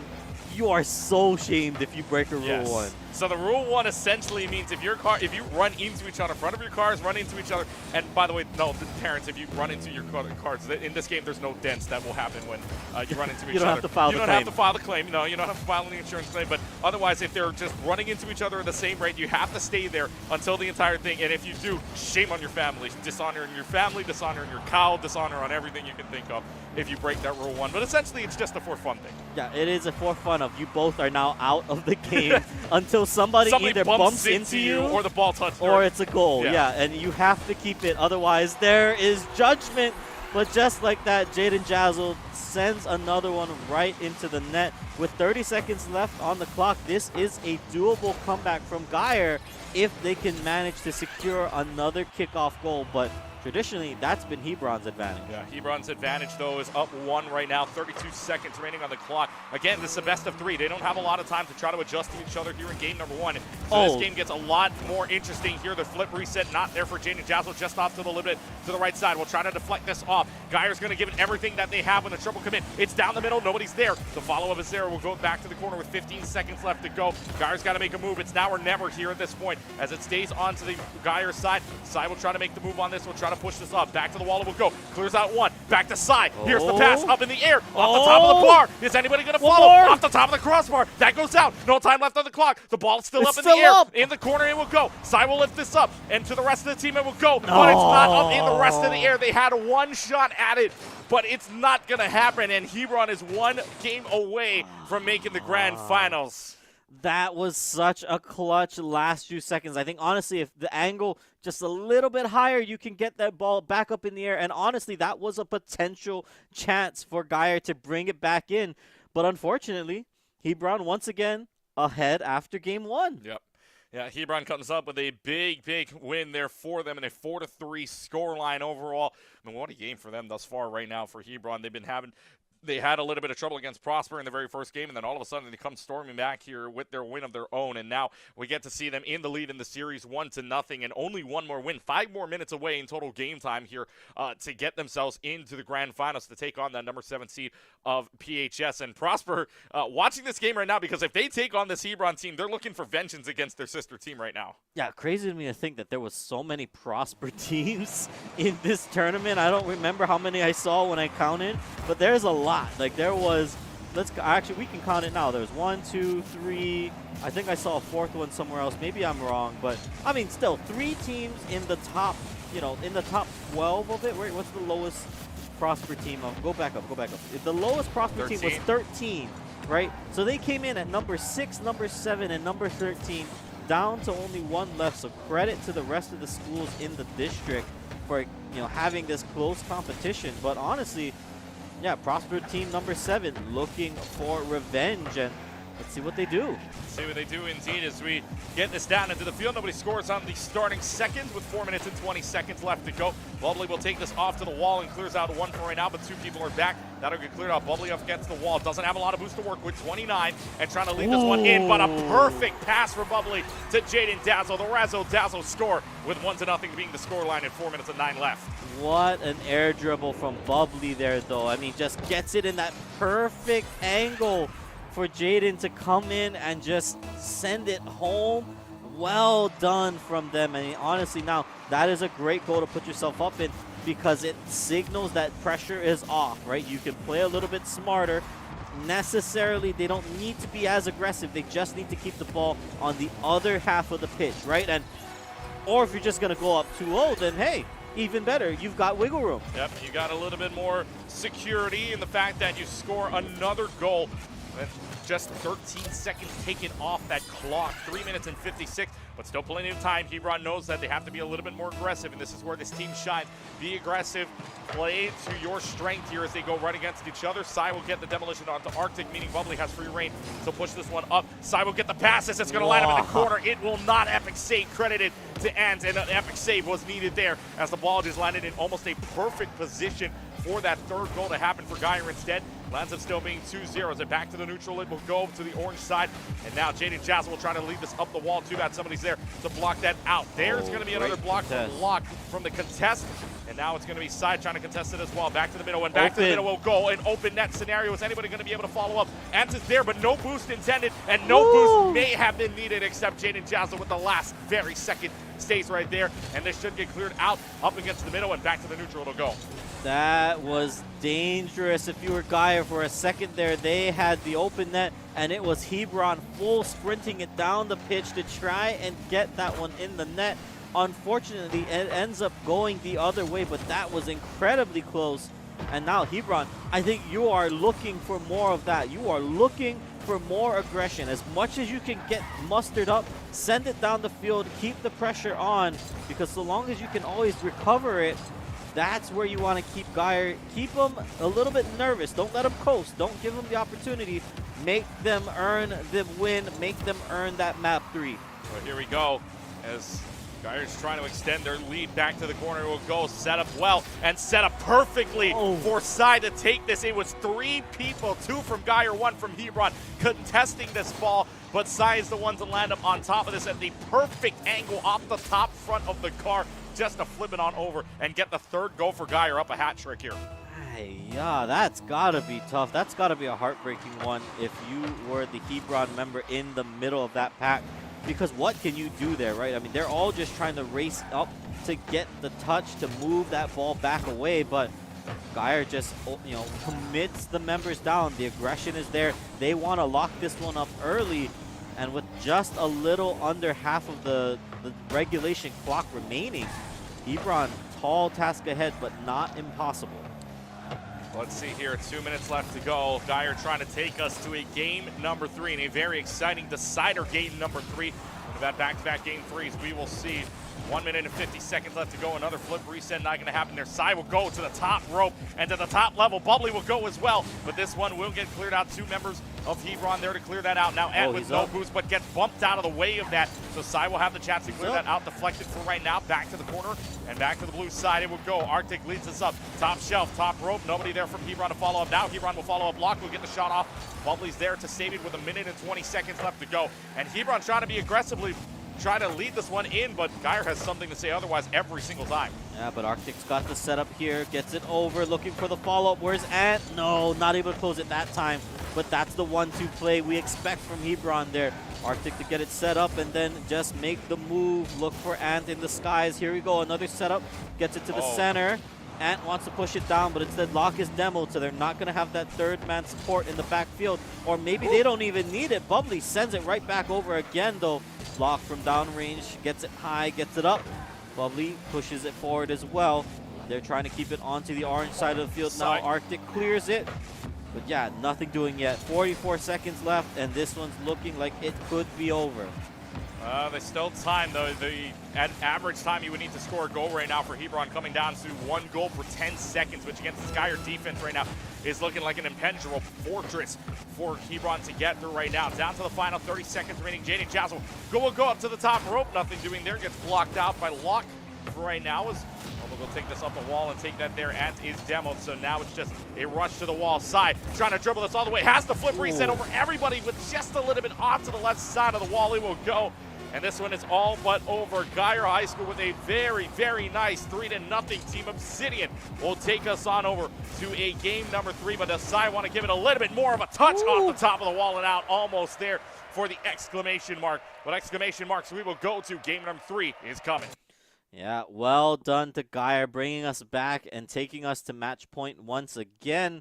you are so shamed if you break a Rule 1. So the Rule 1 essentially means if you run into each other, front of your cars run into each other, and by the way, no, the parents, if you run into your cars, in this game there's no dents that will happen when you run into each other. You don't have to file the claim. You don't have to file the claim. No, you don't have to file an insurance claim, but otherwise if they're just running into each other at the same rate, you have to stay there until the entire thing, and if you do, shame on your family. Dishonor in your family, dishonor in your cow, dishonor on everything you can think of if you break that Rule 1. But essentially it's just a for fun thing. Yeah, it is a for fun of you both are now out of the game until somebody either bumps into you or the ball touches or it's a goal. Yeah, and you have to keep it. Otherwise, there is judgment. But just like that, Jaden Jazzo sends another one right into the net. With 30 seconds left on the clock, this is a doable comeback from Geyer if they can manage to secure another kickoff goal. But traditionally, that's been Hebron's advantage. Yeah, Hebron's advantage, though, is up 1 right now. 32 seconds remaining on the clock. Again, this is a best of 3. They don't have a lot of time to try to adjust to each other here in game number 1. So this game gets a lot more interesting here. The flip reset not there for Jaden Jazzo, just off to the little bit to the right side. We'll try to deflect this off. Geyer's going to give it everything that they have when the triple commit. It's down the middle. Nobody's there. The follow-up is there. We'll go back to the corner with 15 seconds left to go. Geyer's got to make a move. It's now or never here at this point as it stays onto the Geyer side. Sai will try to make the move on this. We'll try to push this up. Back to the wall it will go. Clears out 1. Back to Sai. Here's the pass up in the air. Off the top of the bar. Is anybody going to follow? Off the top of the crossbar. That goes out. No time left on the clock. The ball's still up in the air. In the corner it will go. Sai will lift this up. And to the rest of the team it will go. But it's not up in the rest of the air. They had one shot at it. But it's not going to happen. And Hebron is one game away from making the grand finals. That was such a clutch last few seconds. I think, honestly, if the angle just a little bit higher, you can get that ball back up in the air. And honestly, that was a potential chance for Geyer to bring it back in. But unfortunately, Hebron once again ahead after game 1. Yep. Yeah, Hebron comes up with a big, big win there for them in a 4-3 scoreline overall. I mean, what a game for them thus far right now for Hebron. They had a little bit of trouble against Prosper in the very first game, and then all of a sudden they come storming back here with their win of their own, and now we get to see them in the lead in the series 1-0, and only one more win. 5 more minutes away in total game time here to get themselves into the grand finals to take on that number 7 seed of PHS. And Prosper watching this game right now, because if they take on this Hebron team, they're looking for vengeance against their sister team right now. Yeah, crazy to me to think that there was so many Prosper teams in this tournament. I don't remember how many I saw when I counted, but there's a lot. Like there was, actually we can count it now. There's 1, 2, 3. I think I saw a 4th one somewhere else. Maybe I'm wrong, but I mean, still 3 teams in the top, in the top 12 of it. Wait, what's the lowest Prosper team? Go back up. The lowest Prosper 13. team was 13, right? So they came in at number 6, number 7, and number 13, down to only 1 left. So credit to the rest of the schools in the district for having this close competition. But honestly, yeah, Prosper team number 7 looking for revenge. And Let's see what they do. See what they do indeed as we get this down into the field. Nobody scores on the starting seconds with 4 minutes and 20 seconds left to go. Bubbly will take this off to the wall and clears out one for right now, but two people are back. That'll get cleared out. Bubbly up against the wall. Doesn't have a lot of boost to work with. 29 and trying to lead this one in, but a perfect pass for Bubbly to Jaden Dazzle. The Razzo Dazzle score with 1-0 being the scoreline at 4 minutes and 9 left. What an air dribble from Bubbly there, though. I mean, just gets it in that perfect angle for Jaden to come in and just send it home. Well done from them. I mean, honestly, now that is a great goal to put yourself up in because it signals that pressure is off, right? You can play a little bit smarter. Necessarily, they don't need to be as aggressive. They just need to keep the ball on the other half of the pitch, right? And or if you're just going to go up 2-0, then hey, even better, you've got wiggle room. Yep, you got a little bit more security in the fact that you score another goal. And just 13 seconds taken off that clock, 3 minutes and 56, but still plenty of time. Hebron knows that they have to be a little bit more aggressive, and this is where this team shines. Be aggressive, play to your strength here as they go right against each other. Sai will get the demolition onto Arctic, meaning Bubbly has free reign to push this one up. Sai will get the passes. It's going to line up in the corner. It will not. Epic save credited to Ant, and an epic save was needed there as the ball just landed in almost a perfect position for that third goal to happen for Geyer instead. Lands up still being 2-0. And back to the neutral. It will go to the orange side. And now Jaden Jazz will try to lead this up the wall. Too bad somebody's there to block that out. There's going to be another block from the contest. And now it's going to be Side trying to contest it as well. Back to the middle. And back to the middle will go. An open net scenario. Is anybody going to be able to follow up? Ant is there, but no boost intended. And no boost may have been needed except Jaden Jazz with the last very second stays right there. And this should get cleared out up against the middle. And back to the neutral it'll go. That was dangerous. If you were Geyer for a second there, they had the open net, and it was Hebron full sprinting it down the pitch to try and get that one in the net. Unfortunately, it ends up going the other way, but that was incredibly close. And now Hebron, I think you are looking for more of that. You are looking for more aggression. As much as you can get mustered up, send it down the field, keep the pressure on, because so long as you can always recover it, that's where you want to keep Geyer. Keep them a little bit nervous. Don't let them coast. Don't give them the opportunity. Make them earn the win. Make them earn that map 3. Well, here we go as Geyer's trying to extend their lead back to the corner. It will go, set up well, and set up perfectly for Side to take this. It was 3 people, 2 from Geyer, 1 from Hebron, contesting this ball. But Sai is the one to land up on top of this at the perfect angle off the top front of the car, just to flip it on over and get the third goal for Geyer up a hat trick here. Yeah, that's got to be tough. That's got to be a heartbreaking one if you were the Hebron member in the middle of that pack. Because what can you do there, right? I mean, they're all just trying to race up to get the touch to move that ball back away, but Geyer just, commits the members down. The aggression is there. They want to lock this one up early, and with just a little under half of the regulation clock remaining, Hebron, tall task ahead, but not impossible. Let's see here, 2 minutes left to go. Geyer trying to take us to a game number 3, and a very exciting decider game number 3. Into that back-to-back game 3s, we will see 1 minute and 50 seconds left to go. Another flip reset not going to happen there. Sai will go to the top rope and to the top level. Bubbly will go as well, but this one will get cleared out. 2 members of Hebron there to clear that out. Now Ant with no boost, but gets bumped out of the way of that. So Sai will have the chance to clear that out. Deflected for right now. Back to the corner and back to the blue side. It will go. Arctic leads us up. Top shelf, top rope. Nobody there from Hebron to follow up. Now Hebron will follow up. Lock will get the shot off. Bubbly's there to save it with 1 minute and 20 seconds left to go. And Hebron trying to be aggressively try to lead this one in, but Geyer has something to say otherwise every single time. Yeah, but Arctic's got the setup here, gets it over, looking for the follow-up. Where's Ant? No, not able to close it that time, but that's the 1-2 play we expect from Hebron there. Arctic to get it set up and then just make the move, look for Ant in the skies. Here we go, another setup, gets it to the center. Ant wants to push it down, but instead Lock is demoed, so they're not going to have that third man support in the backfield. Or maybe they don't even need it. Bubbly sends it right back over again, though. Lock from downrange, gets it high, gets it up. Bubbly pushes it forward as well. They're trying to keep it onto the orange side of the field now. Arctic clears it. But yeah, nothing doing yet. 44 seconds left, and this one's looking like it could be over. There's still time, though. The average time you would need to score a goal right now for Hebron coming down to 1 goal per 10 seconds, which against the Skyer defense right now is looking like an impenetrable fortress for Hebron to get through right now. Down to the final 30 seconds remaining. Jaden Jazzle will go up to the top rope. Nothing doing there. Gets blocked out by Locke for right now. We'll take this up the wall and take that there. Ant is demoed, so now it's just a rush to the wall. Sai trying to dribble this all the way. Has the flip reset over everybody, but just a little bit off to the left side of the wall. It will go. And this one is all but over. Geyer High School with a very, very nice 3-0 team. Obsidian will take us on over to a game number 3, but does Sai want to give it a little bit more of a touch off the top of the wall and out? Almost there for the exclamation mark. But exclamation marks we will go to. Game number 3 is coming. Yeah, well done to Geyer, bringing us back and taking us to match point once again.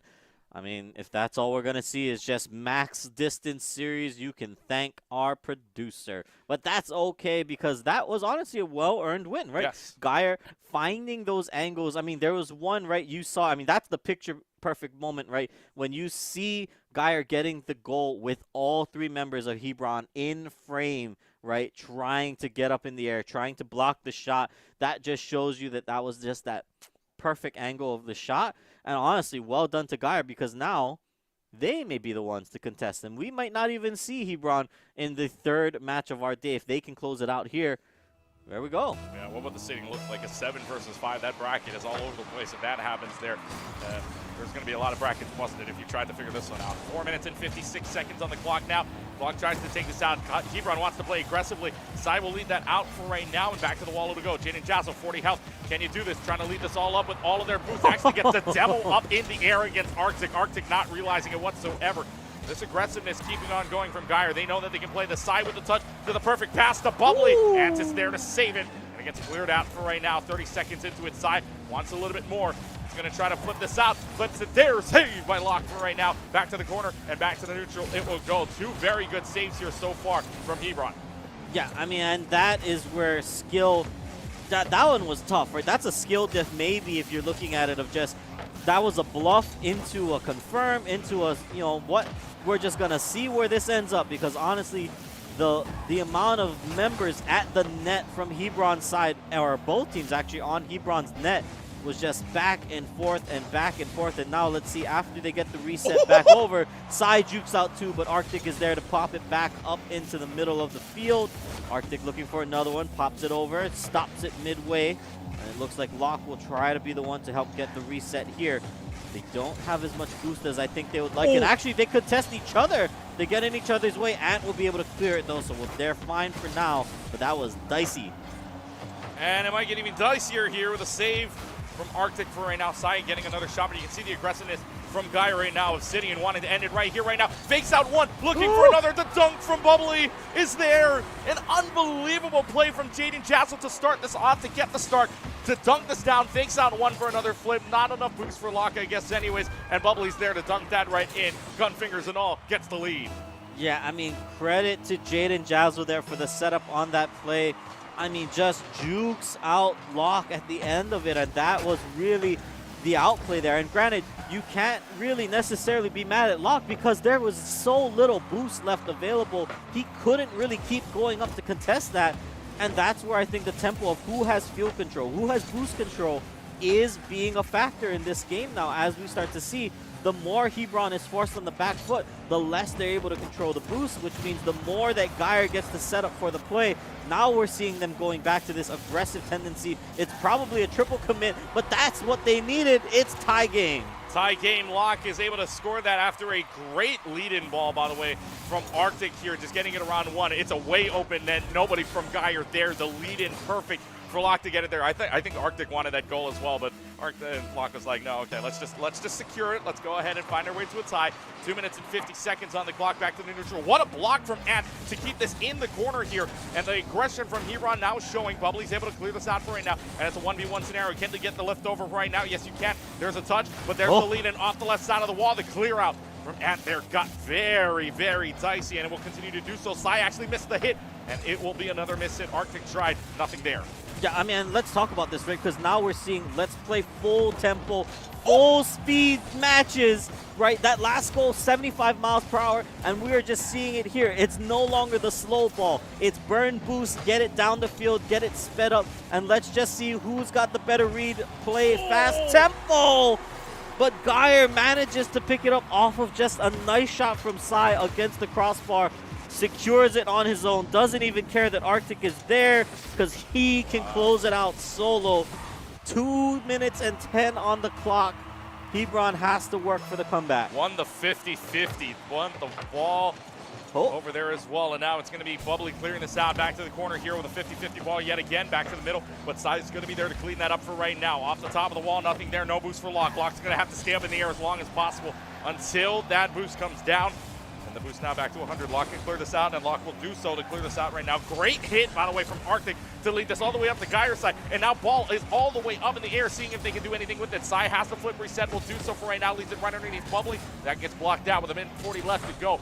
I mean, if that's all we're going to see is just max distance series, you can thank our producer. But that's okay because that was honestly a well-earned win, right? Yes. Geyer finding those angles. I mean, there was one, right, you saw. I mean, that's the picture-perfect moment, right? When you see Geyer getting the goal with all 3 members of Hebron in frame, right, trying to get up in the air, trying to block the shot. That just shows you that that was just that perfect angle of the shot. And honestly, well done to Geyer because now they may be the ones to contest. And we might not even see Hebron in the 3rd match of our day. If they can close it out here, there we go. Yeah, what would the sitting look like? A 7 versus 5. That bracket is all over the place. If that happens there, there's going to be a lot of brackets busted if you tried to figure this one out. 4 minutes and 56 seconds on the clock now. Clock tries to take this out. Hebron wants to play aggressively. Sai will lead that out for right now, and back to the wall to go. Jaden Jazzle, 40 health. Can you do this? Trying to lead this all up with all of their boosts. Actually gets the demo up in the air against Arctic. Arctic not realizing it whatsoever. This aggressiveness keeping on going from Geyer. They know that they can play the side with the touch to the perfect pass to Bubbly. And it's there to save it. And it gets cleared out for right now. 30 seconds into it. Sai wants a little bit more. He's going to try to flip this out. Flips it there. Saved by Locke for right now. Back to the corner and back to the neutral. It will go. 2 very good saves here so far from Hebron. Yeah, I mean, and that is where skill, that one was tough, right? That's a skill diff maybe if you're looking at it of just, that was a bluff into a confirm, into a, you know, what, we're just going to see where this ends up because honestly, the amount of members at the net from Hebron's side, or both teams actually on Hebron's net, was just back and forth and back and forth. And now let's see, after they get the reset back over, Sai jukes out too, but Arctic is there to pop it back up into the middle of the field. Arctic looking for another one, pops it over, stops it midway. And it looks like Locke will try to be the one to help get the reset here. They don't have as much boost as I think they would like. And actually, they could test each other. They get in each other's way. Ant will be able to clear it though, so they're fine for now. But that was dicey. And it might get even dicier here with a save from Arctic for right now. Sai getting another shot, but you can see the aggressiveness from Geyer right now. Obsidian wanting to end it right here, right now. Fakes out one, looking for another. The dunk from Bubbly is there. An unbelievable play from Jaden Jazzle to start this off, to get the start, to dunk this down. Fakes out one for another flip. Not enough boost for Locke, I guess, anyways. And Bubbly's there to dunk that right in. Gun fingers and all, gets the lead. Yeah, I mean, credit to Jaden Jazzle there for the setup on that play. I mean, just jukes out Locke at the end of it, and that was really the outplay there. And granted, you can't really necessarily be mad at Locke because there was so little boost left available. He couldn't really keep going up to contest that, and that's where I think the tempo of who has field control, who has boost control, is being a factor in this game now. As we start to see, the more Hebron is forced on the back foot, the less they're able to control the boost, which means the more that Geyer gets to set up for the play. Now we're seeing them going back to this aggressive tendency. It's probably a triple commit, but that's what they needed. It's tie game. Tie game. Locke is able to score that after a great lead-in ball, by the way, from Arctic here, just getting it around one. It's a way open net. Nobody from Geyer there. The lead-in perfect for Locke to get it there. I think Arctic wanted that goal as well, but Locke was like, no, okay, let's just secure it. Let's go ahead and find our way to a tie. 2 minutes and 50 seconds on the clock. Back to the neutral. What a block from Ant to keep this in the corner here. And the aggression from Hebron now showing. Bubbly's able to clear this out for right now. And it's a 1v1 scenario. Can they get the lift over right now? Yes, you can. There's a touch, but there's the lead in off the left side of the wall. The clear out from Ant there got very, very dicey, and it will continue to do so. Sai actually missed the hit, and it will be another miss hit. Arctic tried. Nothing there. Yeah, I mean, let's talk about this, right? Because now we're seeing let's play full tempo, full speed matches, right? That last goal, 75 miles per hour, and we are just seeing it here. It's no longer the slow ball. It's burn boost, get it down the field, get it sped up, and let's just see who's got the better read, play fast tempo. But Geyer manages to pick it up off of just a nice shot from Sai against the crossbar. Secures it on his own. Doesn't even care that Arctic is there because he can close it out solo. 2 minutes and 10 on the clock. Hebron has to work for the comeback. Won the 50-50. Won the ball over there as well. And now it's going to be Bubbly clearing this out. Back to the corner here with a 50-50 ball yet again. Back to the middle. But Sai's going to be there to clean that up for right now. Off the top of the wall, nothing there. No boost for Locke. Locke's going to have to stay up in the air as long as possible until that boost comes down. And the boost now back to 100. Locke can clear this out, and Locke will do so to clear this out right now. Great hit, by the way, from Arctic to lead this all the way up to Geyer's side. And now ball is all the way up in the air, seeing if they can do anything with it. Sai has to flip reset, will do so for right now. Leaves it right underneath Bubbly. That gets blocked out with a minute 40 left to go.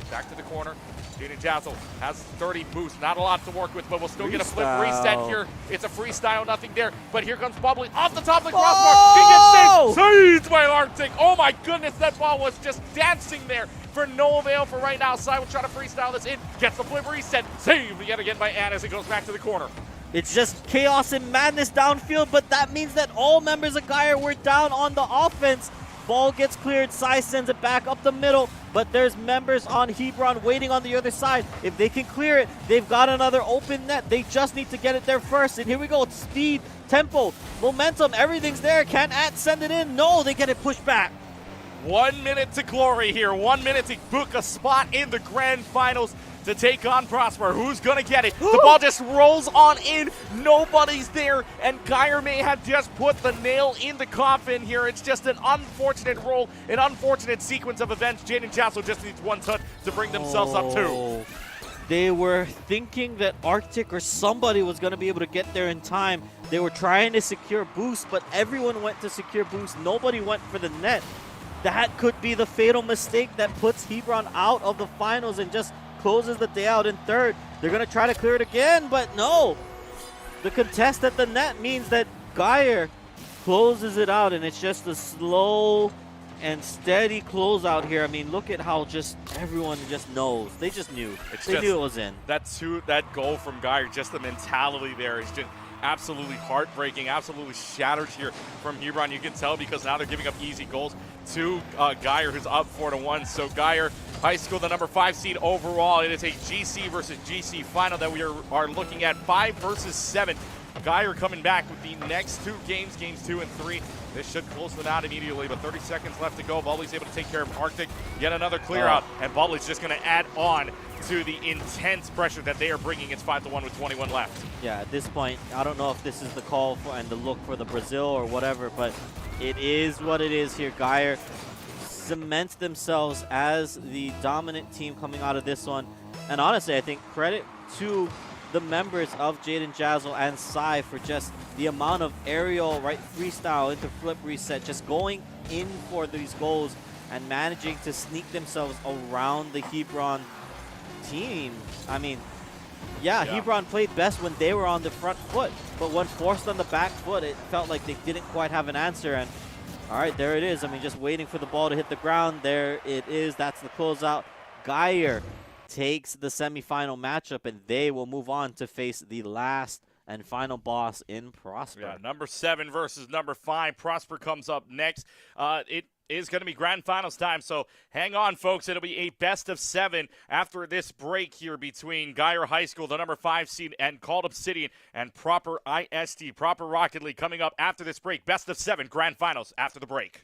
Back to the corner. Jaden Jazzle has 30 boost. Not a lot to work with, but we'll still get a flip reset here. It's a freestyle, nothing there. But here comes Bubbly off the top of the crossbar. He gets saved. Saved by Arctic. Oh my goodness, that ball was just dancing there for no avail for right now. Sai will try to freestyle this in. Gets the flip reset. Saved yet again by Ann as it goes back to the corner. It's just chaos and madness downfield, but that means that all members of Geyer were down on the offense. Ball gets cleared, Sai sends it back up the middle, but there's members on Hebron waiting on the other side. If they can clear it, they've got another open net. They just need to get it there first. And here we go, it's speed, tempo, momentum, everything's there. Can At send it in? No, they get it pushed back. 1 minute to glory here. 1 minute to book a spot in the grand finals to take on Prosper. Who's going to get it? The ball just rolls on in. Nobody's there. And Geyer may have just put the nail in the coffin here. It's just an unfortunate roll, an unfortunate sequence of events. Jaden Jassel just needs one touch to bring themselves up too. They were thinking that Arctic or somebody was going to be able to get there in time. They were trying to secure boost, but everyone went to secure boost. Nobody went for the net. That could be the fatal mistake that puts Hebron out of the finals and just closes the day out in third. They're going to try to clear it again, but no. The contest at the net means that Geyer closes it out, and it's just a slow and steady closeout here. I mean, look at how just everyone just knows. They just knew. They knew it was in. That goal from Geyer, just the mentality there is just absolutely heartbreaking, absolutely shattered here from Hebron. You can tell because now they're giving up easy goals to Geyer, who's up 4-1. So Geyer High School, the number 5 seed overall. It is a GC versus GC final that we are looking at 5 versus 7. Geyer coming back with the next 2 games, games 2 and 3. This should close them out immediately, but 30 seconds left to go. Bubbly's able to take care of Arctic. Yet another clear out, and Bubbly's just going to add on to the intense pressure that they are bringing. It's 5-1 with 21 left. Yeah, at this point, I don't know if this is the call for and the look for the Brazil or whatever, but it is what it is here. Geyer cements themselves as the dominant team coming out of this one. And honestly, I think credit to the members of Jaden Jazzle and Sai for just the amount of aerial, right, freestyle into flip reset, just going in for these goals and managing to sneak themselves around the Hebron team. I mean, yeah, Hebron played best when they were on the front foot, but when forced on the back foot, it felt like they didn't quite have an answer. And all right, there it is. I mean, just waiting for the ball to hit the ground. There it is. That's the closeout. Geyer takes the semifinal matchup, and they will move on to face the last and final boss in Prosper. Yeah, number 7 versus number 5. Prosper comes up next. It is going to be grand finals time, so hang on, folks. It'll be a best of 7 after this break here between Geyer High School, the number 5 seed, and Called Obsidian, and Proper ISD, Proper Rocket League, coming up after this break. Best of 7 grand finals after the break.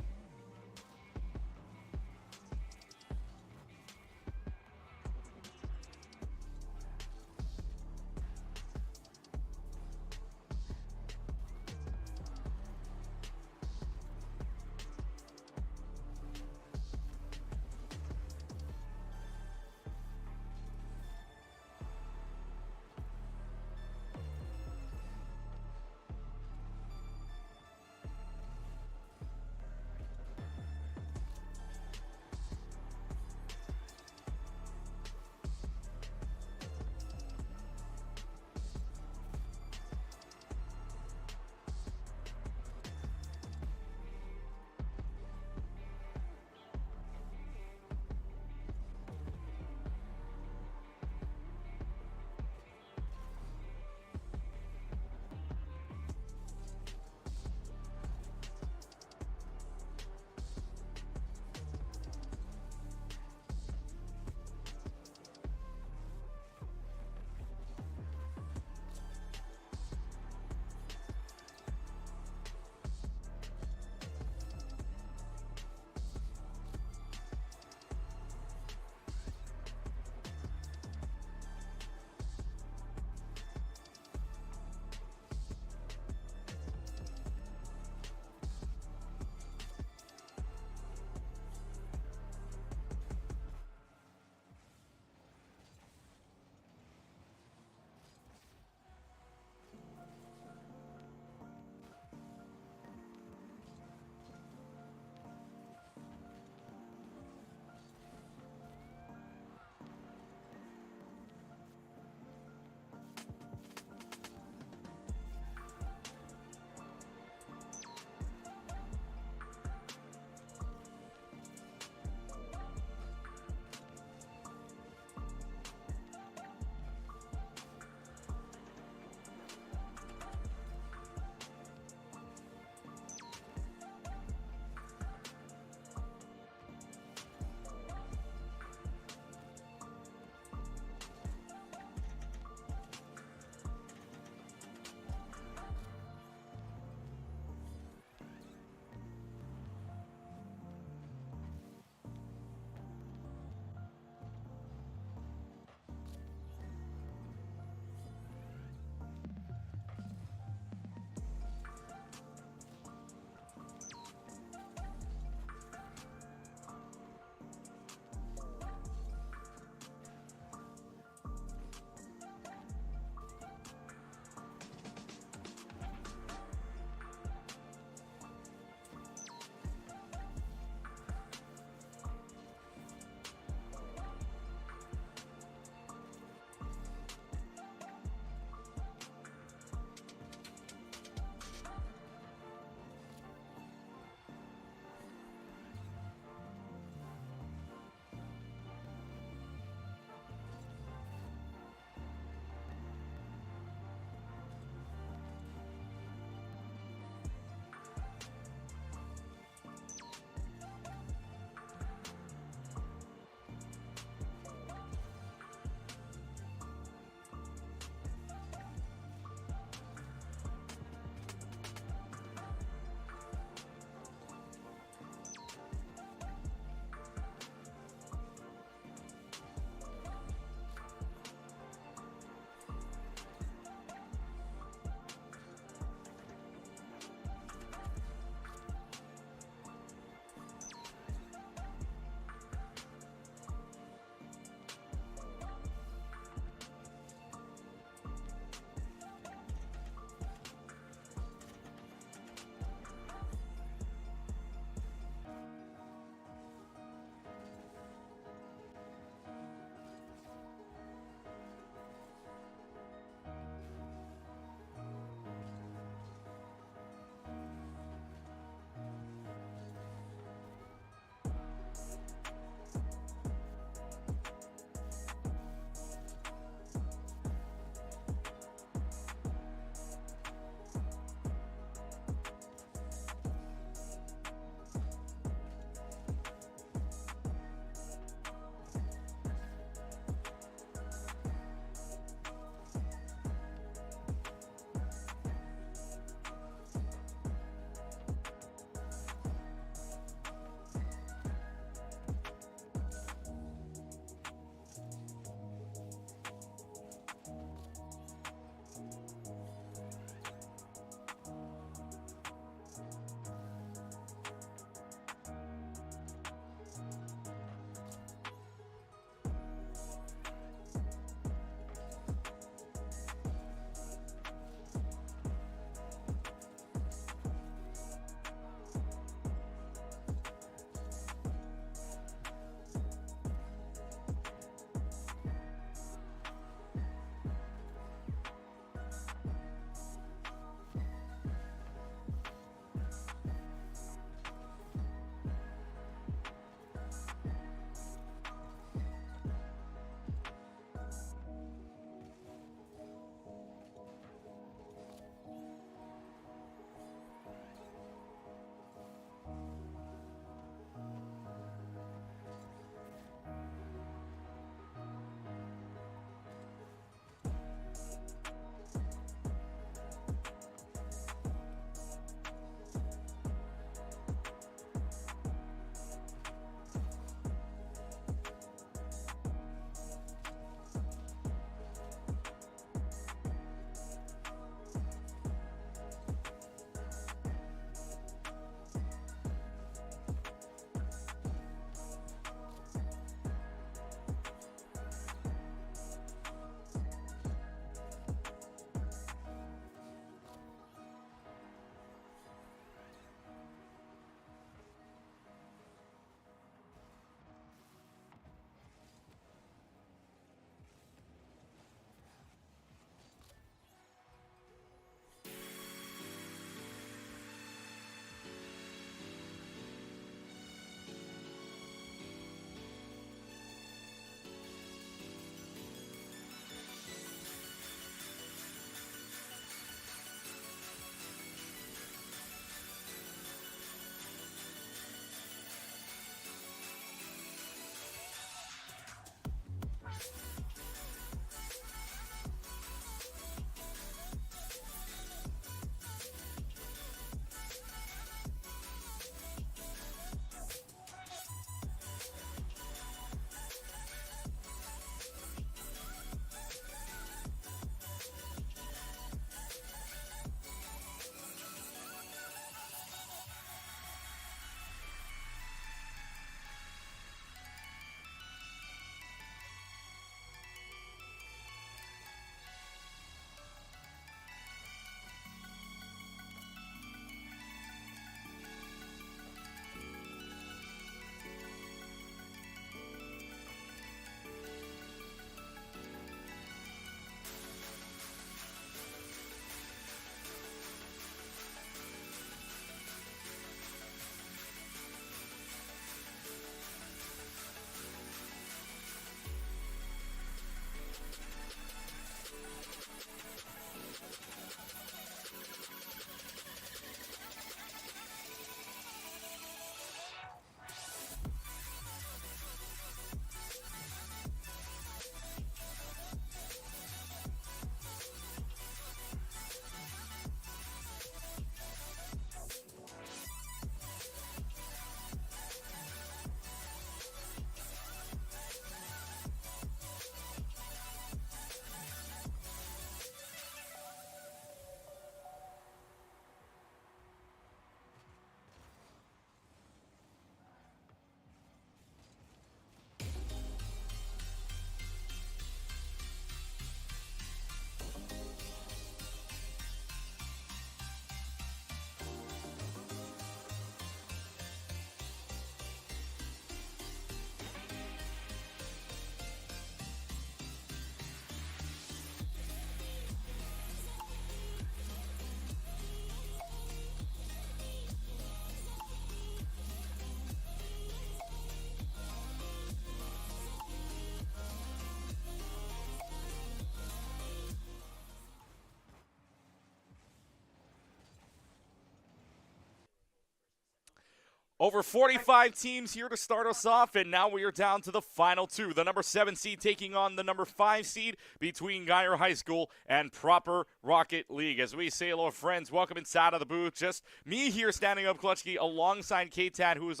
Over 45 teams here to start us off, and now we are down to the final two. The number 7 seed taking on the number 5 seed between Geyer High School and Proper Rocket League. As we say hello, friends, welcome inside of the booth. Just me here standing up, Clutchkey, alongside K-Tad, who is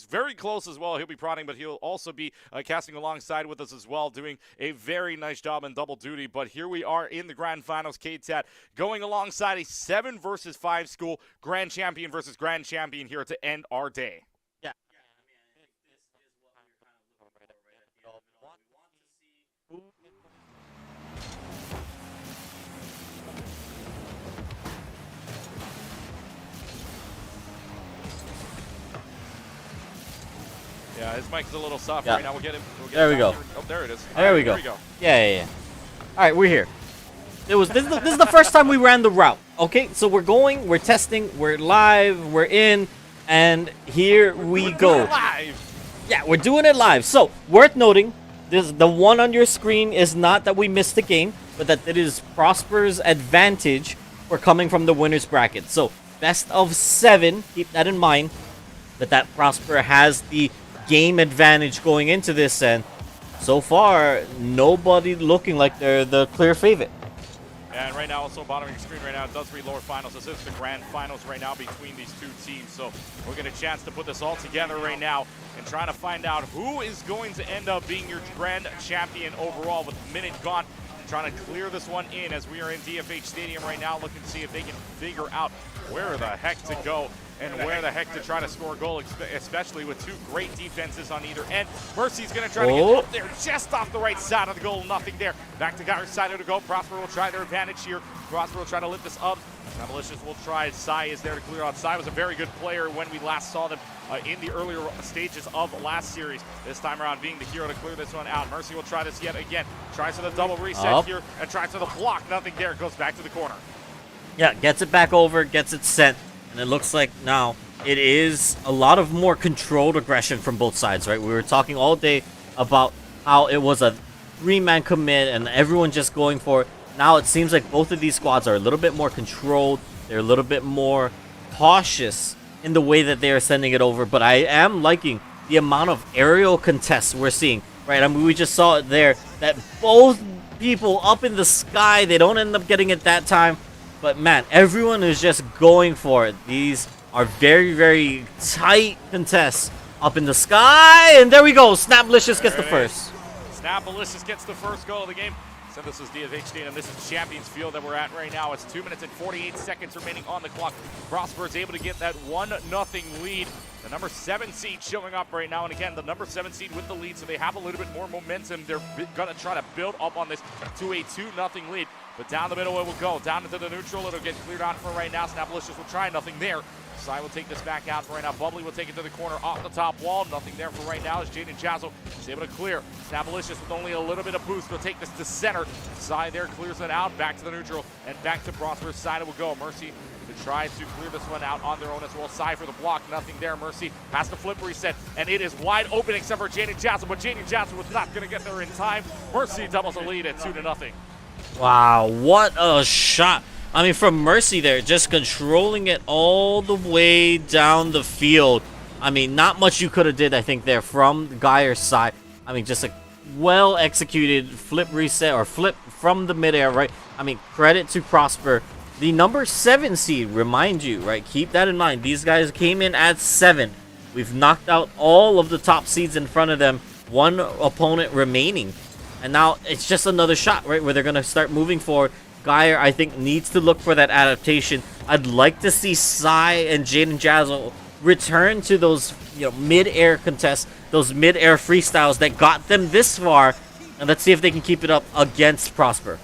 very close as well. He'll be prodding, but he'll also be casting alongside with us as well, doing a very nice job in double duty. But here we are in the grand finals, K-Tad going alongside a 7 versus 5 school, grand champion versus grand champion here to end our day. Yeah, I mean, this is what we're kind of looking for, right? We want to see who Yeah, his mic is a little soft Yeah. right now. We'll get him. There we go. Oh, there it is. There we go. Yeah. All right, we're here. This is the first time we ran the route. Okay, so we're testing, we're live, we're in, and here we go. Live. Yeah, we're doing it live. So, worth noting, the one on your screen is not that we missed the game, but that it is Prosper's advantage for coming from the winner's bracket. So, best of 7, keep that in mind, that Prosper has the game advantage going into this, and so far, nobody looking like they're the clear favorite. And right now, also bottom of your screen right now, it does read lower finals. This is the grand finals right now between these two teams. So we'll get a chance to put this all together right now and trying to find out who is going to end up being your grand champion overall with a minute gone. Trying to clear this one in as we are in DFH Stadium right now, looking to see if they can figure out where the heck to go and where the heck to try to score a goal, especially with two great defenses on either end. Mercy's going to try to get up there just off the right side of the goal. Nothing there. Back to Geyer's side to go. Prosper will try their advantage here. Prosper will try to lift this up. Now Malicious will try. Sai is there to clear out. Sai was a very good player when we last saw them in the earlier stages of last series. This time around being the hero to clear this one out. Mercy will try this yet again. Tries for the double reset here and tries for the block. Nothing there. Goes back to the corner. Yeah, gets it back over, gets it sent. And it looks like now it is a lot of more controlled aggression from both sides, right? We were talking all day about how it was a 3-man commit and everyone just going for it. Now it seems like both of these squads are a little bit more controlled. They're a little bit more cautious in the way that they are sending it over. But I am liking the amount of aerial contests we're seeing, right? I mean, we just saw it there that both people up in the sky, they don't end up getting it that time. But man, everyone is just going for it. These are very, very tight contests up in the sky. And there we go. Snaplicious gets the first. Snaplicious gets the first goal of the game. So this is DFH Stadium. This is Champions Field that we're at right now. It's 2 minutes and 48 seconds remaining on the clock. Prosper is able to get that 1-0 lead. The number 7 seed showing up right now. And again, the number 7 seed with the lead, so they have a little bit more momentum. They're going to try to build up on this to a 2-0 lead. But down the middle it will go. Down into the neutral. It'll get cleared out for right now. Snaplicious will try. Nothing there. Sai will take this back out for right now. Bubbly will take it to the corner off the top wall. Nothing there for right now as Jaden Jazzo is able to clear. Snaplicious with only a little bit of boost will take this to center. Sai there clears it out. Back to the neutral and back to Prosper's side it will go. Mercy to try to clear this one out on their own as well. Sai for the block. Nothing there. Mercy has to flip reset. And it is wide open except for Jaden Jazzo. But Jaden Jazzo was not going to get there in time. Mercy doubles the lead at 2-0. Wow, what a shot. I mean, from Mercy there, just controlling it all the way down the field. I mean, not much you could have did, I think, there from Geyer's side. I mean, just a well-executed flip reset or flip from the midair, right? I mean, credit to Prosper. The number 7 seed, remind you, right? Keep that in mind. These guys came in at 7. We've knocked out all of the top seeds in front of them. One opponent remaining. And now it's just another shot, right, where they're going to start moving forward. Geyer, I think, needs to look for that adaptation. I'd like to see Sai and Jaden Jazzo return to those, mid-air contests, those mid-air freestyles that got them this far. And let's see if they can keep it up against Prosper.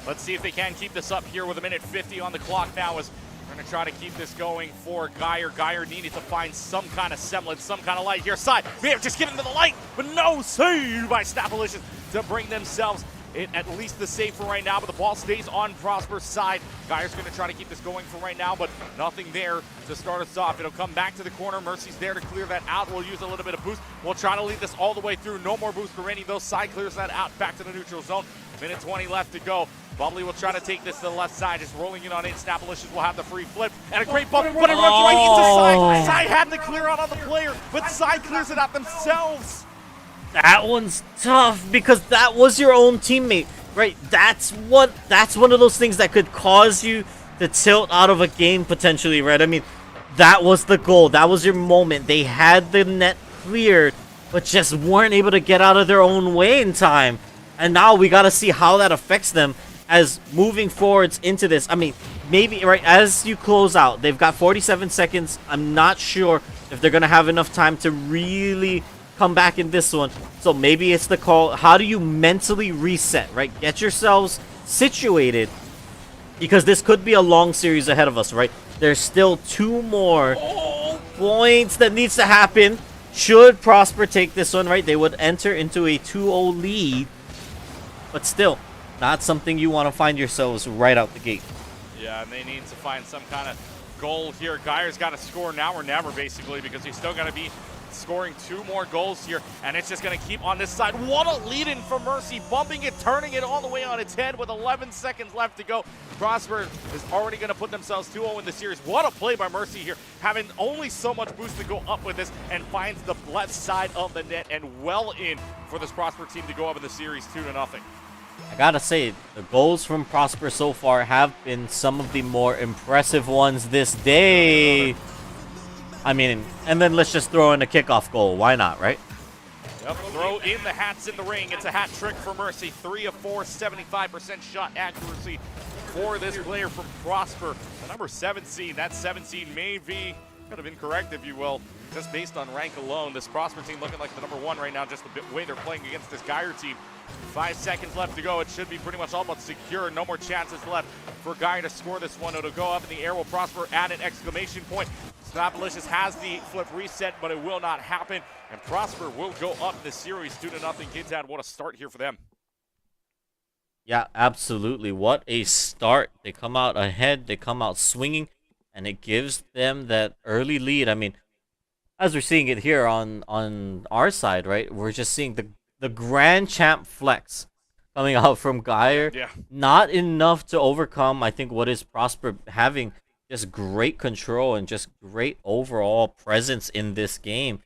Let's see if they can keep this up here with 1:50 on the clock now as we're going to try to keep this going for Geyer. Geyer needed to find some kind of semblance, some kind of light here. Sai may have just given them the light, but no save by Snaplicious to bring themselves in at least the save for right now, but the ball stays on Prosper's side. Geyer's going to try to keep this going for right now, but nothing there to start us off. It'll come back to the corner. Mercy's there to clear that out. We'll use a little bit of boost. We'll try to lead this all the way through. No more boost for any of those. Side clears that out back to the neutral zone. 1:20 left to go. Bubbly will try to take this to the left side, just rolling in on it. Snapalicious will have the free flip, and a great bump, but it runs right into Sai. Sai had the clear out on the player, but Sai clears it out themselves. That one's tough because that was your own teammate, right? That's one of those things that could cause you to tilt out of a game potentially, right? I mean, that was the goal. That was your moment. They had the net cleared, but just weren't able to get out of their own way in time. And now we got to see how that affects them as moving forwards into this. I mean, maybe right as you close out, they've got 47 seconds. I'm not sure if they're going to have enough time to really come back in this one. So maybe it's the call. How do you mentally reset, right? Get yourselves situated because this could be a long series ahead of us, right? There's still 2 more points that needs to happen. Should Prosper take this one, right? They would enter into a 2-0 lead. But still, not something you want to find yourselves right out the gate. Yeah, and they need to find some kind of goal here. Geyer's got to score now or never, basically, because he's still going to be scoring 2 more goals here, and it's just going to keep on this side. What a lead-in for Mercy, bumping it, turning it all the way on its head with 11 seconds left to go. Prosper is already going to put themselves 2-0 in the series. What a play by Mercy here, having only so much boost to go up with this, and finds the left side of the net and well in for this Prosper team to go up in the series 2-0. I gotta say, the goals from Prosper so far have been some of the more impressive ones this day. I mean, and then let's just throw in a kickoff goal. Why not, right? Yep, throw in the hats in the ring. It's a hat trick for Mercy. 3 of 4, 75% shot accuracy for this player from Prosper. The number 7 seed, that 7 seed may be kind of incorrect, if you will, just based on rank alone. This Prosper team looking like the number 1 right now, just the way they're playing against this Geyer team. 5 seconds left to go. It should be pretty much all but secure. No more chances left for Geyer to score this one. It'll go up in the air. Will Prosper add an exclamation point? Snapalicious has the flip reset, but it will not happen. And Prosper will go up in the series 2-0. Kids, what a start here for them. Yeah, absolutely. What a start. They come out ahead. They come out swinging, and it gives them that early lead. I mean, as we're seeing it here on our side, right? We're just seeing the Grand Champ flex coming out from Geyer. Yeah. Not enough to overcome, I think, what is Prosper having just great control and just great overall presence in this game.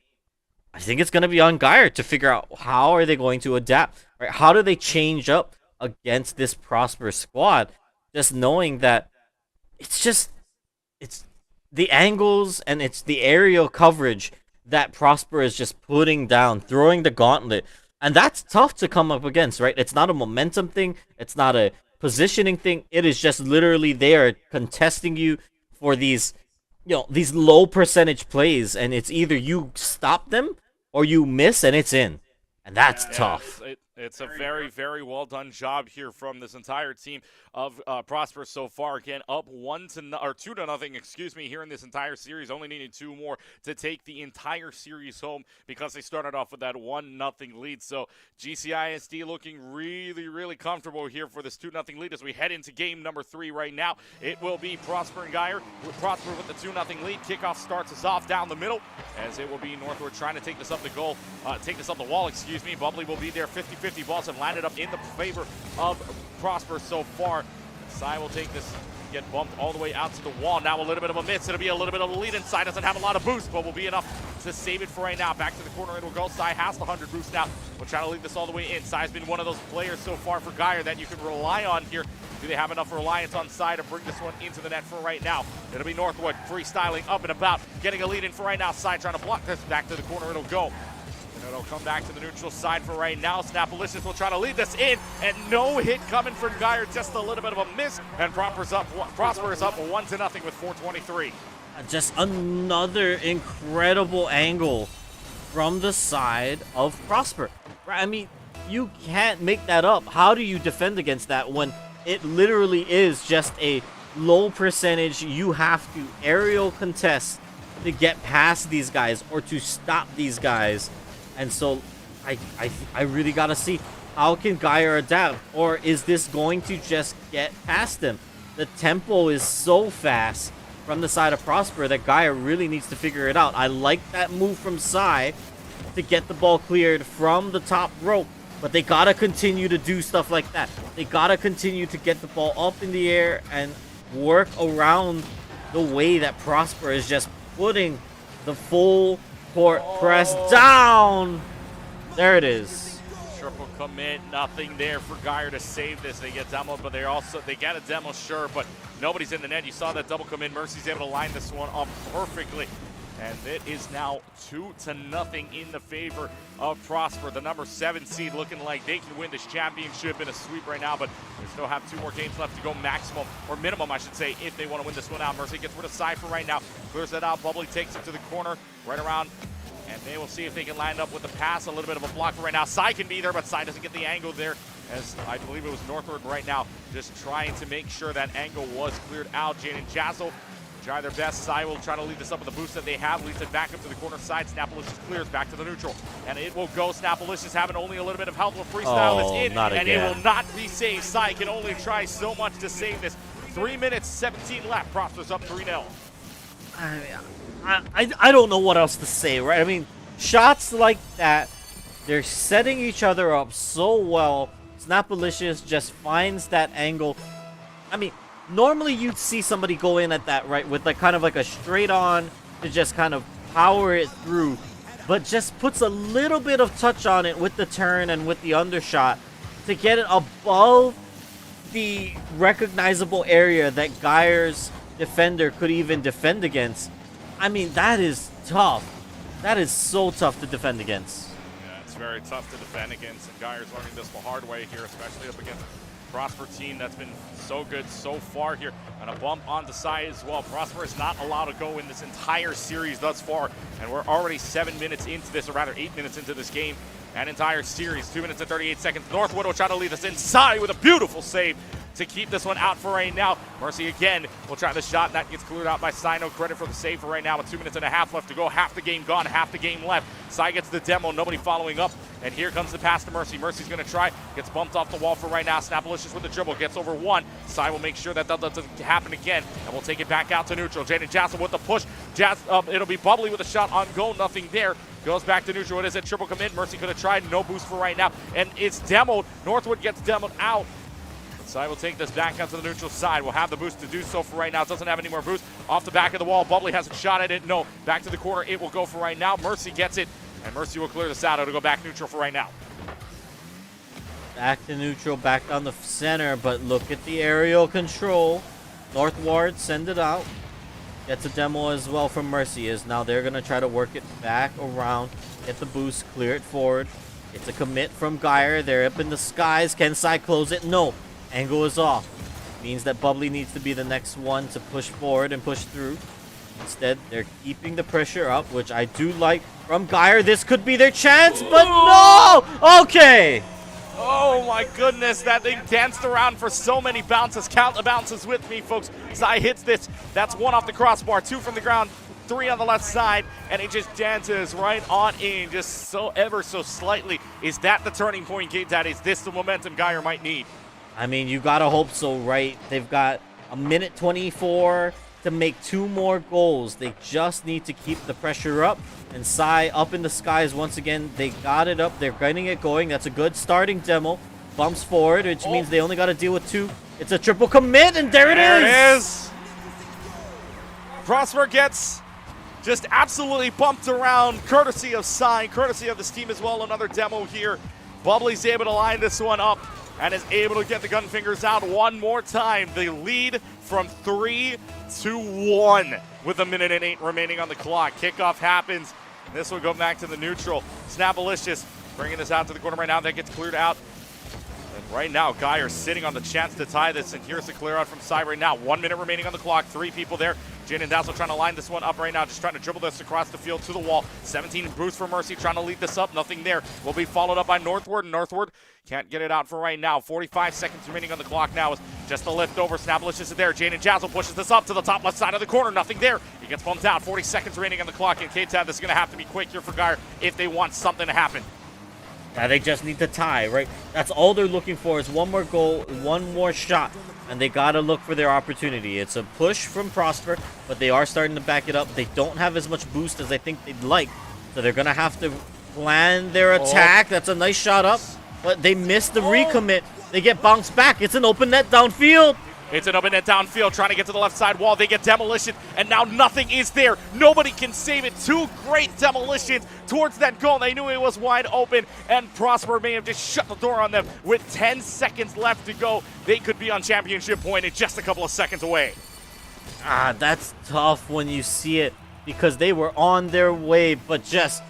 I think it's going to be on Geyer to figure out how are they going to adapt, right? How do they change up against this Prosper squad? Just knowing that it's the angles and it's the aerial coverage that Prosper is just putting down, throwing the gauntlet. And that's tough to come up against, right? It's not a momentum thing. It's not a positioning thing. It is just literally they are contesting you for these, these low percentage plays. And it's either you stop them or you miss and it's in. And that's tough. It's a very, very well done job here from this entire team of Prosper so far. Again, up 2-0, excuse me, here in this entire series. Only needed 2 more to take the entire series home because they started off with that 1-0 lead. So GCISD looking really, really comfortable here for this 2-0 lead as we head into game number 3 right now. It will be Prosper and Geyer. With Prosper with the 2-0 lead. Kickoff starts us off down the middle as it will be Northwood trying to take this up the wall, excuse me. Bubbly will be there 50-50. Balls have landed up in the favor of Prosper so far. Sai will take this, get bumped all the way out to the wall. Now a little bit of a miss. It'll be a little bit of a lead inside. Doesn't have a lot of boost, but will be enough to save it for right now. Back to the corner it'll go. Sai has the 100 boost now. We'll try to lead this all the way in. Sai's been one of those players so far for Geyer that you can rely on here. Do they have enough reliance on Sai to bring this one into the net for right now? It'll be Northwood freestyling up and about, getting a lead in for right now. Sai trying to block this. Back to the corner it'll go. It'll come back to the neutral side for right now. Snapalicious will try to lead this in, and no hit coming from Geyer. Just a little bit of a miss, and Prosper is up 1-0 with 4:23. Just another incredible angle from the side of Prosper. I mean, you can't make that up. How do you defend against that when it literally is just a low percentage? You have to aerial contest to get past these guys or to stop these guys. And so I really got to see how can Geyer adapt, or is this going to just get past them? The tempo is so fast from the side of Prosper that Geyer really needs to figure it out. I like that move from Sai to get the ball cleared from the top rope, but they gotta continue to do stuff like that. They gotta continue to get the ball up in the air and work around the way that Prosper is just putting the full court press down. There it is. Triple commit, nothing there for Geyer to save this. They get demoed, but they got a demo, sure, but nobody's in the net. You saw that double commit. Mercy's able to line this one up perfectly. And it is now 2-0 in the favor of Prosper. The number 7 seed looking like they can win this championship in a sweep right now, but they still have 2 more games left to go maximum, or minimum, I should say, if they want to win this one out. Mercy gets rid of Cypher right now, clears that out. Bubbly takes it to the corner, right around, and they will see if they can line up with the pass. A little bit of a block right now. Sai can be there, but Sai doesn't get the angle there, as I believe it was Northward right now, just trying to make sure that angle was cleared out. Jane and Jazzle try their best. Sai will try to lead this up with the boost that they have. Leads it back up to the corner side. Snapalicious clears back to the neutral. And it will go. Snapalicious having only a little bit of health with freestyle. Oh, it's in, not and again. it will not be saved. Sai can only try so much to save this. 3 minutes, 17 left. Prosper's up 3-0. I don't know what else to say, right? I mean, shots like that, they're setting each other up so well. Snapalicious just finds that angle. I mean, normally you'd see somebody go in at that, right, with like kind of like a straight on to just kind of power it through, but just puts a little bit of touch on it with the turn and with the undershot to get it above the recognizable area that Geyer's defender could even defend against. I mean, that is tough. That is so tough to defend against. Yeah, it's very tough to defend against, and Geyer's learning this the hard way here, especially up against Prosper team that's been so good so far here. And a bump on the side as well. Prosper is not allowed to go in this entire series thus far, and we're already 7 minutes into this, or rather 8 minutes into this game. An entire series, 2 minutes and 38 seconds. Northwood will try to lead us inside with a beautiful save to keep this one out for right now. Mercy again will try the shot, and that gets cleared out by Sai. No credit for the save for right now, with 2 minutes and a half left to go. Half the game gone, half the game left. Sai gets the demo, nobody following up, and here comes the pass to Mercy. Mercy's gonna try, gets bumped off the wall for right now. Snapalicious with the dribble, gets over one. Sai will make sure that doesn't happen again, and we'll take it back out to neutral. Jaden Jassel with the push. It'll be Bubbly with a shot on goal, nothing there. Goes back to neutral. It is a triple commit. Mercy could have tried. No boost for right now. And it's demoed. Northwood gets demoed out. Sai will take this back out to the neutral side. We'll have the boost to do so for right now. It doesn't have any more boost. Off the back of the wall. Bubbly has a shot at it. No. Back to the corner. It will go for right now. Mercy gets it. And Mercy will clear this out. It'll go back neutral for right now. Back to neutral. Back down the center. But look at the aerial control. Northward, send it out. Gets a demo as well from Mercy. Is now they're going to try to work it back around. Get the boost. Clear it forward. It's a commit from Geyer. They're up in the skies. Can Sai close it? No. Angle is off. Means that Bubbly needs to be the next one to push forward and push through. Instead, they're keeping the pressure up, which I do like from Geyer. This could be their chance, but no! Okay! Oh my goodness, that thing danced around for so many bounces. Count the bounces with me, folks. Sai hits this. That's 1 off the crossbar, 2 from the ground, 3 on the left side, and it just dances right on in, just so ever so slightly. Is that the turning point, K-Dad? Is this the momentum Geyer might need? I mean, you gotta hope so, right? They've got a minute 24 to make 2 more goals. They just need to keep the pressure up. And Sai up in the skies once again. They got it up. They're getting it going. That's a good starting demo. Bumps forward, which means they only got to deal with 2. It's a triple commit, and there it is. Prosper gets just absolutely bumped around, courtesy of Sai, courtesy of this team as well. Another demo here. Bubbly's able to line this one up and is able to get the gun fingers out one more time. The lead from 3-1 with 1 minute and 8 remaining on the clock. Kickoff happens. This will go back to the neutral. Snapalicious bringing this out to the corner right now. That gets cleared out. And right now, Geyer sitting on the chance to tie this. And here's the clear out from Sai right now. 1 minute remaining on the clock. 3 people there. Jin and Dazzle trying to line this one up right now. Just trying to dribble this across the field to the wall. 17 boost for Mercy trying to lead this up. Nothing there. Will be followed up by Northward. Northward can't get it out for right now. 45 seconds remaining on the clock now. Is just a lift over. Snapalicious is there. Jane and Jazzle pushes this up to the top left side of the corner. Nothing there. He gets bumped out. 40 seconds remaining on the clock. And K-Tab, this is going to have to be quick here for Geyer if they want something to happen. They just need to tie, right? That's all they're looking for is 1 more goal, 1 more shot. And they got to look for their opportunity. It's a push from Prosper, but they are starting to back it up. They don't have as much boost as I think they'd like. So they're going to have to plan their attack. That's a nice shot up. but they missed the recommit. They get bounced back. It's an open net downfield. It's an open net downfield, trying to get to the left side wall. They get demolition, and now nothing is there. Nobody can save it. Two great demolitions towards that goal. They knew it was wide open, and Prosper may have just shut the door on them. With 10 seconds left to go, they could be on championship point and just a couple of seconds away. That's tough when you see it, because they were on their way, but just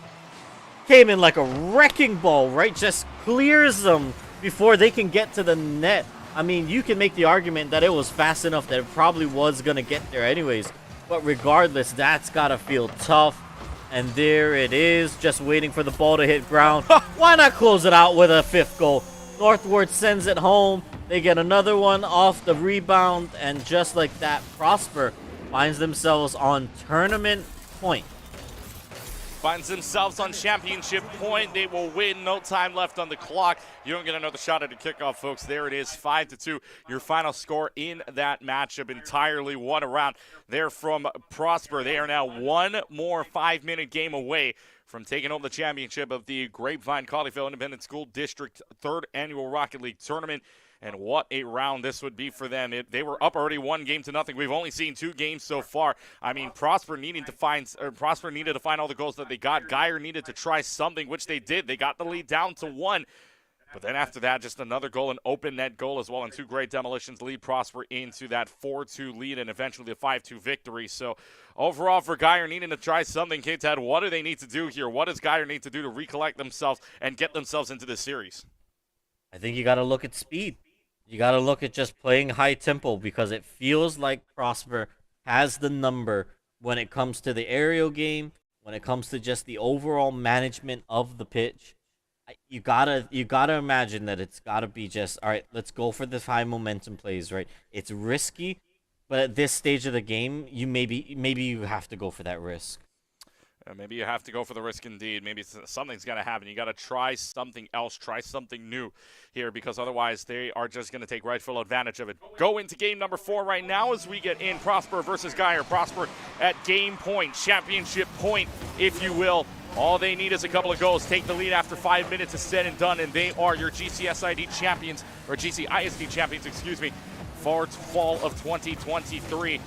came in like a wrecking ball, right? Just clears them before they can get to the net. I mean, you can make the argument that it was fast enough that it probably was going to get there anyways. But regardless, that's got to feel tough. And there it is, just waiting for the ball to hit ground. Why not close it out with a 5th goal? Northward sends it home. They get another one off the rebound. And just like that, Prosper finds themselves on tournament point. Finds themselves on championship point. They will win. No time left on the clock. You don't get another shot at a kickoff, folks. There it is, 5-2. Your final score in that matchup, entirely won around there from Prosper. They are now one more 5-minute game away from taking home the championship of the Grapevine Colleyville Independent School District 3rd Annual Rocket League Tournament. And what a round this would be for them. They were up already 1-0. We've only seen 2 games so far. I mean, Prosper needed to find all the goals that they got. Geyer needed to try something, which they did. They got the lead down to 1. But then after that, just another goal, an open net goal as well, and 2 great demolitions lead Prosper into that 4-2 lead and eventually a 5-2 victory. So overall for Geyer needing to try something, K-Tad, what do they need to do here? What does Geyer need to do to recollect themselves and get themselves into this series? I think you got to look at speed. You got to look at just playing high tempo, because it feels like Prosper has the number when it comes to the aerial game, when it comes to just the overall management of the pitch. You gotta imagine that it's gotta be just, all right, let's go for the high momentum plays, right? It's risky, but at this stage of the game, maybe you have to go for that risk. Maybe you have to go for the risk indeed. Maybe something's going to happen. You got to try something else, try something new here, because otherwise they are just going to take rightful advantage of it. Go into game number 4 right now as we get in Prosper versus Geyer. Prosper at game point, championship point, if you will. All they need is a couple of goals. Take the lead after 5 minutes is said and done, and they are your GCSID champions, or GCISD champions, excuse me, for fall of 2023.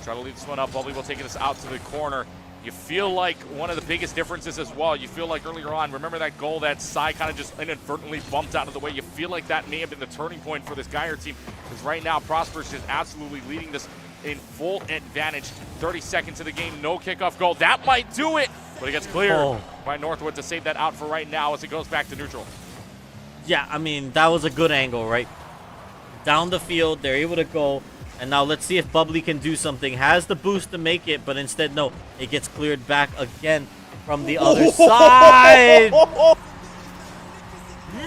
Try to lead this one up. Bubbly will take this out to the corner. You feel like one of the biggest differences as well, you feel like earlier on, remember that goal that Sai kind of just inadvertently bumped out of the way? You feel like that may have been the turning point for this Geyer team, because right now Prosper's just absolutely leading this in full advantage. 30 seconds of the game, no kickoff goal. That might do it, but it gets cleared by Northwood to save that out for right now as it goes back to neutral. Yeah, I mean, that was a good angle, right? Down the field, they're able to go. And now let's see if Bubbly can do something. Has the boost to make it, but instead, no. It gets cleared back again from the other side.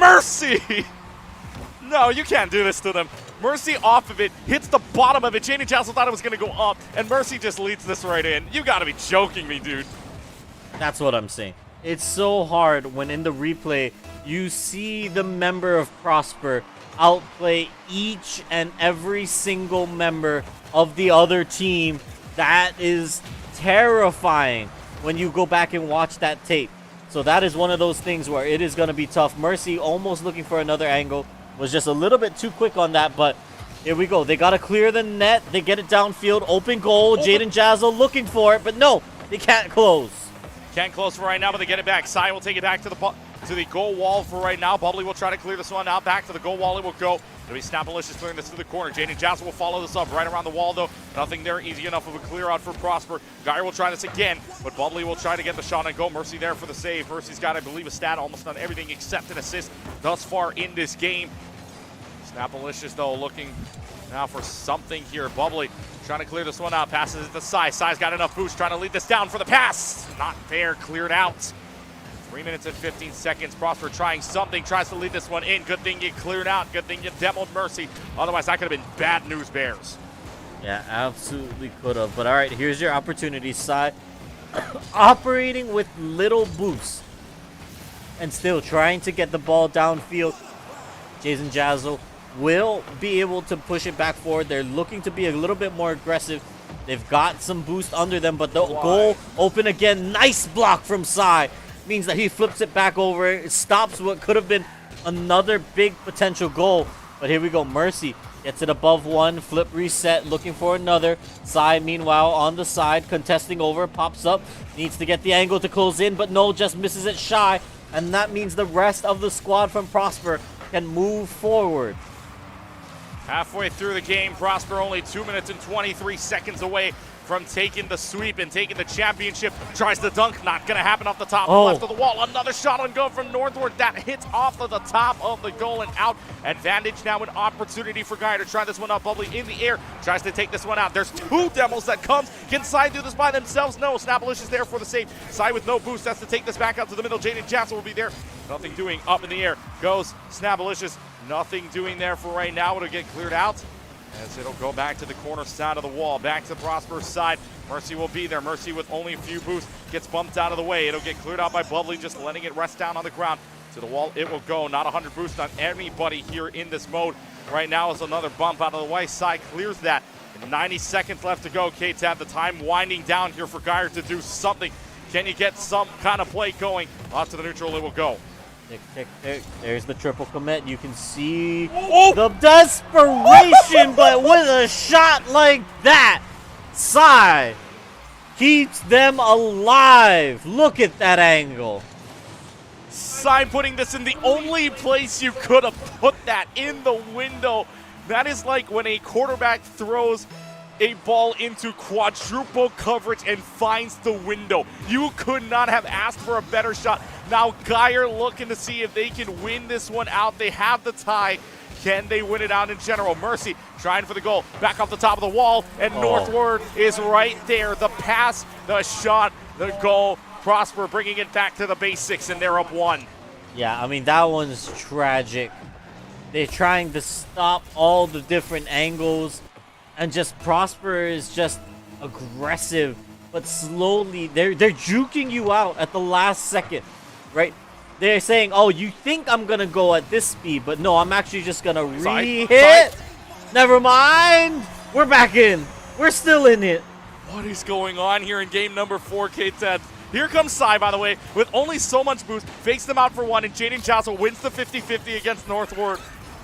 Mercy! No, you can't do this to them. Mercy off of it, hits the bottom of it. Jaden Jassel thought it was going to go up, and Mercy just leads this right in. You got to be joking me, dude. That's what I'm saying. It's so hard when in the replay, you see the member of Prosper outplay each and every single member of the other team. That is terrifying when you go back and watch that tape. So that is one of those things where it is going to be tough. Mercy almost looking for another angle, was just a little bit too quick on that, but here we go. They got to clear the net. They get it downfield. Open goal. Jaden Jazzle looking for it, but no, they can't close. Can't close for right now, but they get it back. Sai will take it back to the goal wall for right now. Bubbly will try to clear this one out. Back to the goal wall it will go. It'll be Snapalicious clearing this to the corner. Jaden Jassel will follow this up right around the wall, though. Nothing there easy enough of a clear out for Prosper. Geyer will try this again, but Bubbly will try to get the shot and go. Mercy there for the save. Mercy's got, I believe, a stat almost on everything except an assist thus far in this game. Snapalicious, though, looking now for something here. Bubbly trying to clear this one out. Passes it to Sai. Sai's got enough boost. Trying to lead this down for the pass. Not there. Cleared out. 3 minutes and 15 seconds. Prosper trying something. Tries to lead this one in. Good thing you cleared out. Good thing you demoed Mercy. Otherwise, that could have been bad news bears. Yeah, absolutely could have. But all right, here's your opportunity, Sai. Operating with little boost and still trying to get the ball downfield. Jason Jazzle will be able to push it back forward. They're looking to be a little bit more aggressive. They've got some boost under them, but the goal open again. Nice block from Sai. Means that he flips it back over. It stops what could have been another big potential goal. But here we go. Mercy gets it above one. Flip reset. Looking for another. Sai, meanwhile, on the side. Contesting over. Pops up. Needs to get the angle to close in. But no, just misses it shy. And that means the rest of the squad from Prosper can move forward. Halfway through the game, Prosper only 2 minutes and 23 seconds away from taking the sweep and taking the championship. Tries the dunk, not going to happen off the top left of the wall. Another shot on goal from Northward that hits off of the top of the goal and out. Advantage now, an opportunity for Guy to try this one up. Bubbly in the air, tries to take this one out. There's two demos that comes. Can Sai do this by themselves? No, Snappalicious there for the save. Sai with no boost, has to take this back out to the middle. Jaden Jackson will be there. Nothing doing, up in the air goes Snappalicious. Nothing doing there for right now. It'll get cleared out as it'll go back to the corner side of the wall. Back to Prosper's side. Mercy will be there. Mercy with only a few boosts gets bumped out of the way. It'll get cleared out by Bubbly, just letting it rest down on the ground. To the wall it will go. Not 100 boost on anybody here in this mode. Right now is another bump out of the way. Sai clears that. And 90 seconds left to go. K-Tab, the time winding down here for Geyer to do something. Can you get some kind of play going? Off to the neutral it will go. Tick, tick, tick. There's the triple commit. You can see the desperation, but with a shot like that, Sai keeps them alive. Look at that angle. Sai putting this in the only place you could have put that, in the window. That is like when a quarterback throws a ball into quadruple coverage and finds the window. You could not have asked for a better shot. Now Geyer looking to see if they can win this one out. They have the tie. Can they win it out in general? Mercy trying for the goal. Back off the top of the wall, and Northward is right there. The pass, the shot, the goal. Prosper bringing it back to the basics, and they're up one. Yeah, I mean, that one's tragic. They're trying to stop all the different angles, and just Prosper is just aggressive, but slowly they're juking you out at the last second, right? They're saying, oh, you think I'm gonna go at this speed, but no, I'm actually just gonna re-hit. Never mind. We're back in. We're still in it. What is going on here in game number 4, K-Ted? Here comes Sai, by the way, with only so much boost. Fakes them out for one, and Jaden Jossel wins the 50-50 against Northward.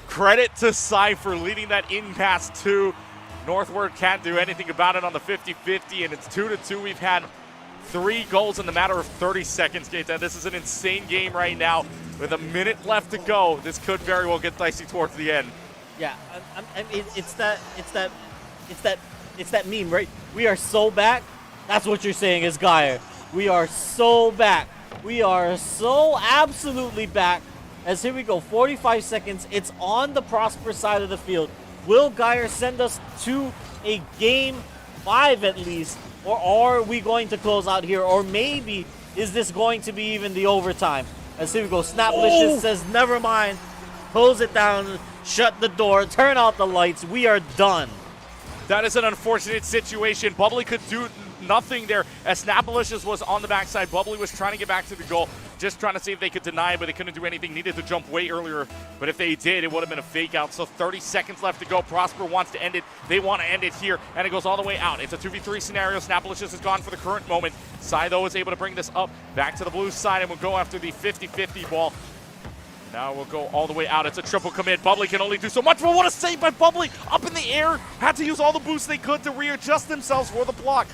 Credit to Sai for leading that in pass 2. Northward can't do anything about it on the 50-50, and it's 2-2. We've had 3 goals in the matter of 30 seconds, K-Ted. This is an insane game right now. With a minute left to go, this could very well get dicey towards the end. Yeah, I mean, it's that meme, right? We are so back. That's what you're saying is Geyer. We are so back. We are so absolutely back. As here we go, 45 seconds. It's on the Prosper side of the field. Will Geyer send us to a game 5 at least? Or are we going to close out here? Or maybe is this going to be even the overtime? As here we go, Snaplicious says, never mind. Close it down, shut the door, turn out the lights. We are done. That is an unfortunate situation. Bubbly could do nothing there as Snappalicious was on the backside. Bubbly was trying to get back to the goal, just trying to see if they could deny it, but they couldn't do anything. Needed to jump way earlier, but if they did, it would have been a fake out. So 30 seconds left to go. Prosper wants to end it. They want to end it here, and it goes all the way out. It's a 2v3 scenario. Snappalicious is gone for the current moment. Sai, though, is able to bring this up back to the blue side, and we'll go after the 50-50 ball. Now we'll go all the way out. It's a triple commit. Bubbly can only do so much, but what a save by Bubbly. Up in the air. Had to use all the boosts they could to readjust themselves for the block.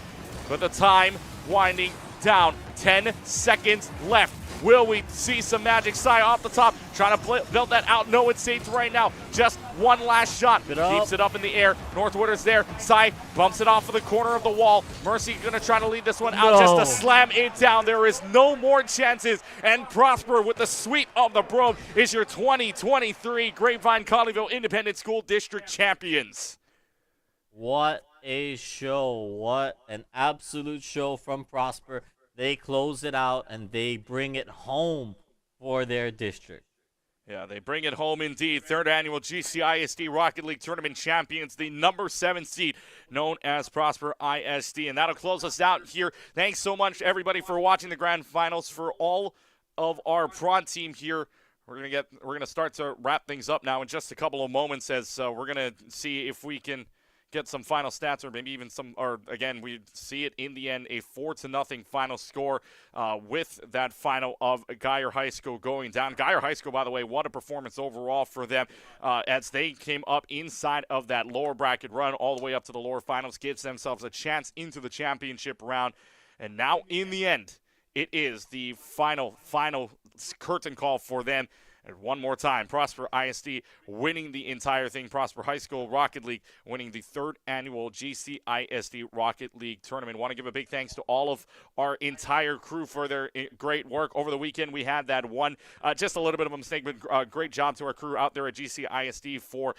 But the time winding down. 10 seconds left. Will we see some magic? Sai off the top, trying to build that out. No, it's saved right now. Just one last shot. Keeps it up in the air. Northwood is there. Sai bumps it off of the corner of the wall. Mercy going to try to lead this one out just to slam it down. There is no more chances. And Prosper with the sweep of the broom is your 2023 Grapevine Colleyville Independent School District champions. What a show. What an absolute show from Prosper. They close it out, and they bring it home for their district. Yeah, they bring it home indeed. 3rd annual GCISD Rocket League Tournament champions, the number 7 seed known as Prosper ISD. And that'll close us out here. Thanks so much, everybody, for watching the grand finals. For all of our prawn team here, we're gonna start to wrap things up now in just a couple of moments as we're gonna see if we can get some final stats, or maybe even some, or again, we see it in the end, a 4-0 final score with that final of Geyer High School going down. Geyer High School, by the way, what a performance overall for them as they came up inside of that lower bracket run all the way up to the lower finals, gives themselves a chance into the championship round. And now, in the end, it is the final curtain call for them. And one more time, Prosper ISD winning the entire thing. Prosper High School Rocket League winning the 3rd annual GCISD Rocket League tournament. Want to give a big thanks to all of our entire crew for their great work. Over the weekend, we had that one, just a little bit of a mistake, but great job to our crew out there at GCISD for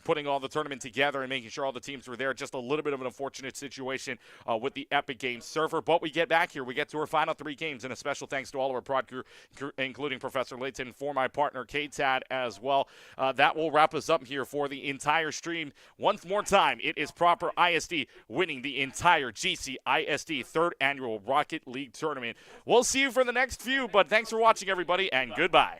putting all the tournament together and making sure all the teams were there. Just a little bit of an unfortunate situation with the Epic Games server. But we get back here. We get to our final 3 games, and a special thanks to all of our prod crew, including Professor Layton, for my partner KTAD as well. That will wrap us up here for the entire stream. Once more time, it is Proper ISD winning the entire GCISD 3rd annual Rocket League tournament. We'll see you for the next few, but thanks for watching, everybody, and goodbye.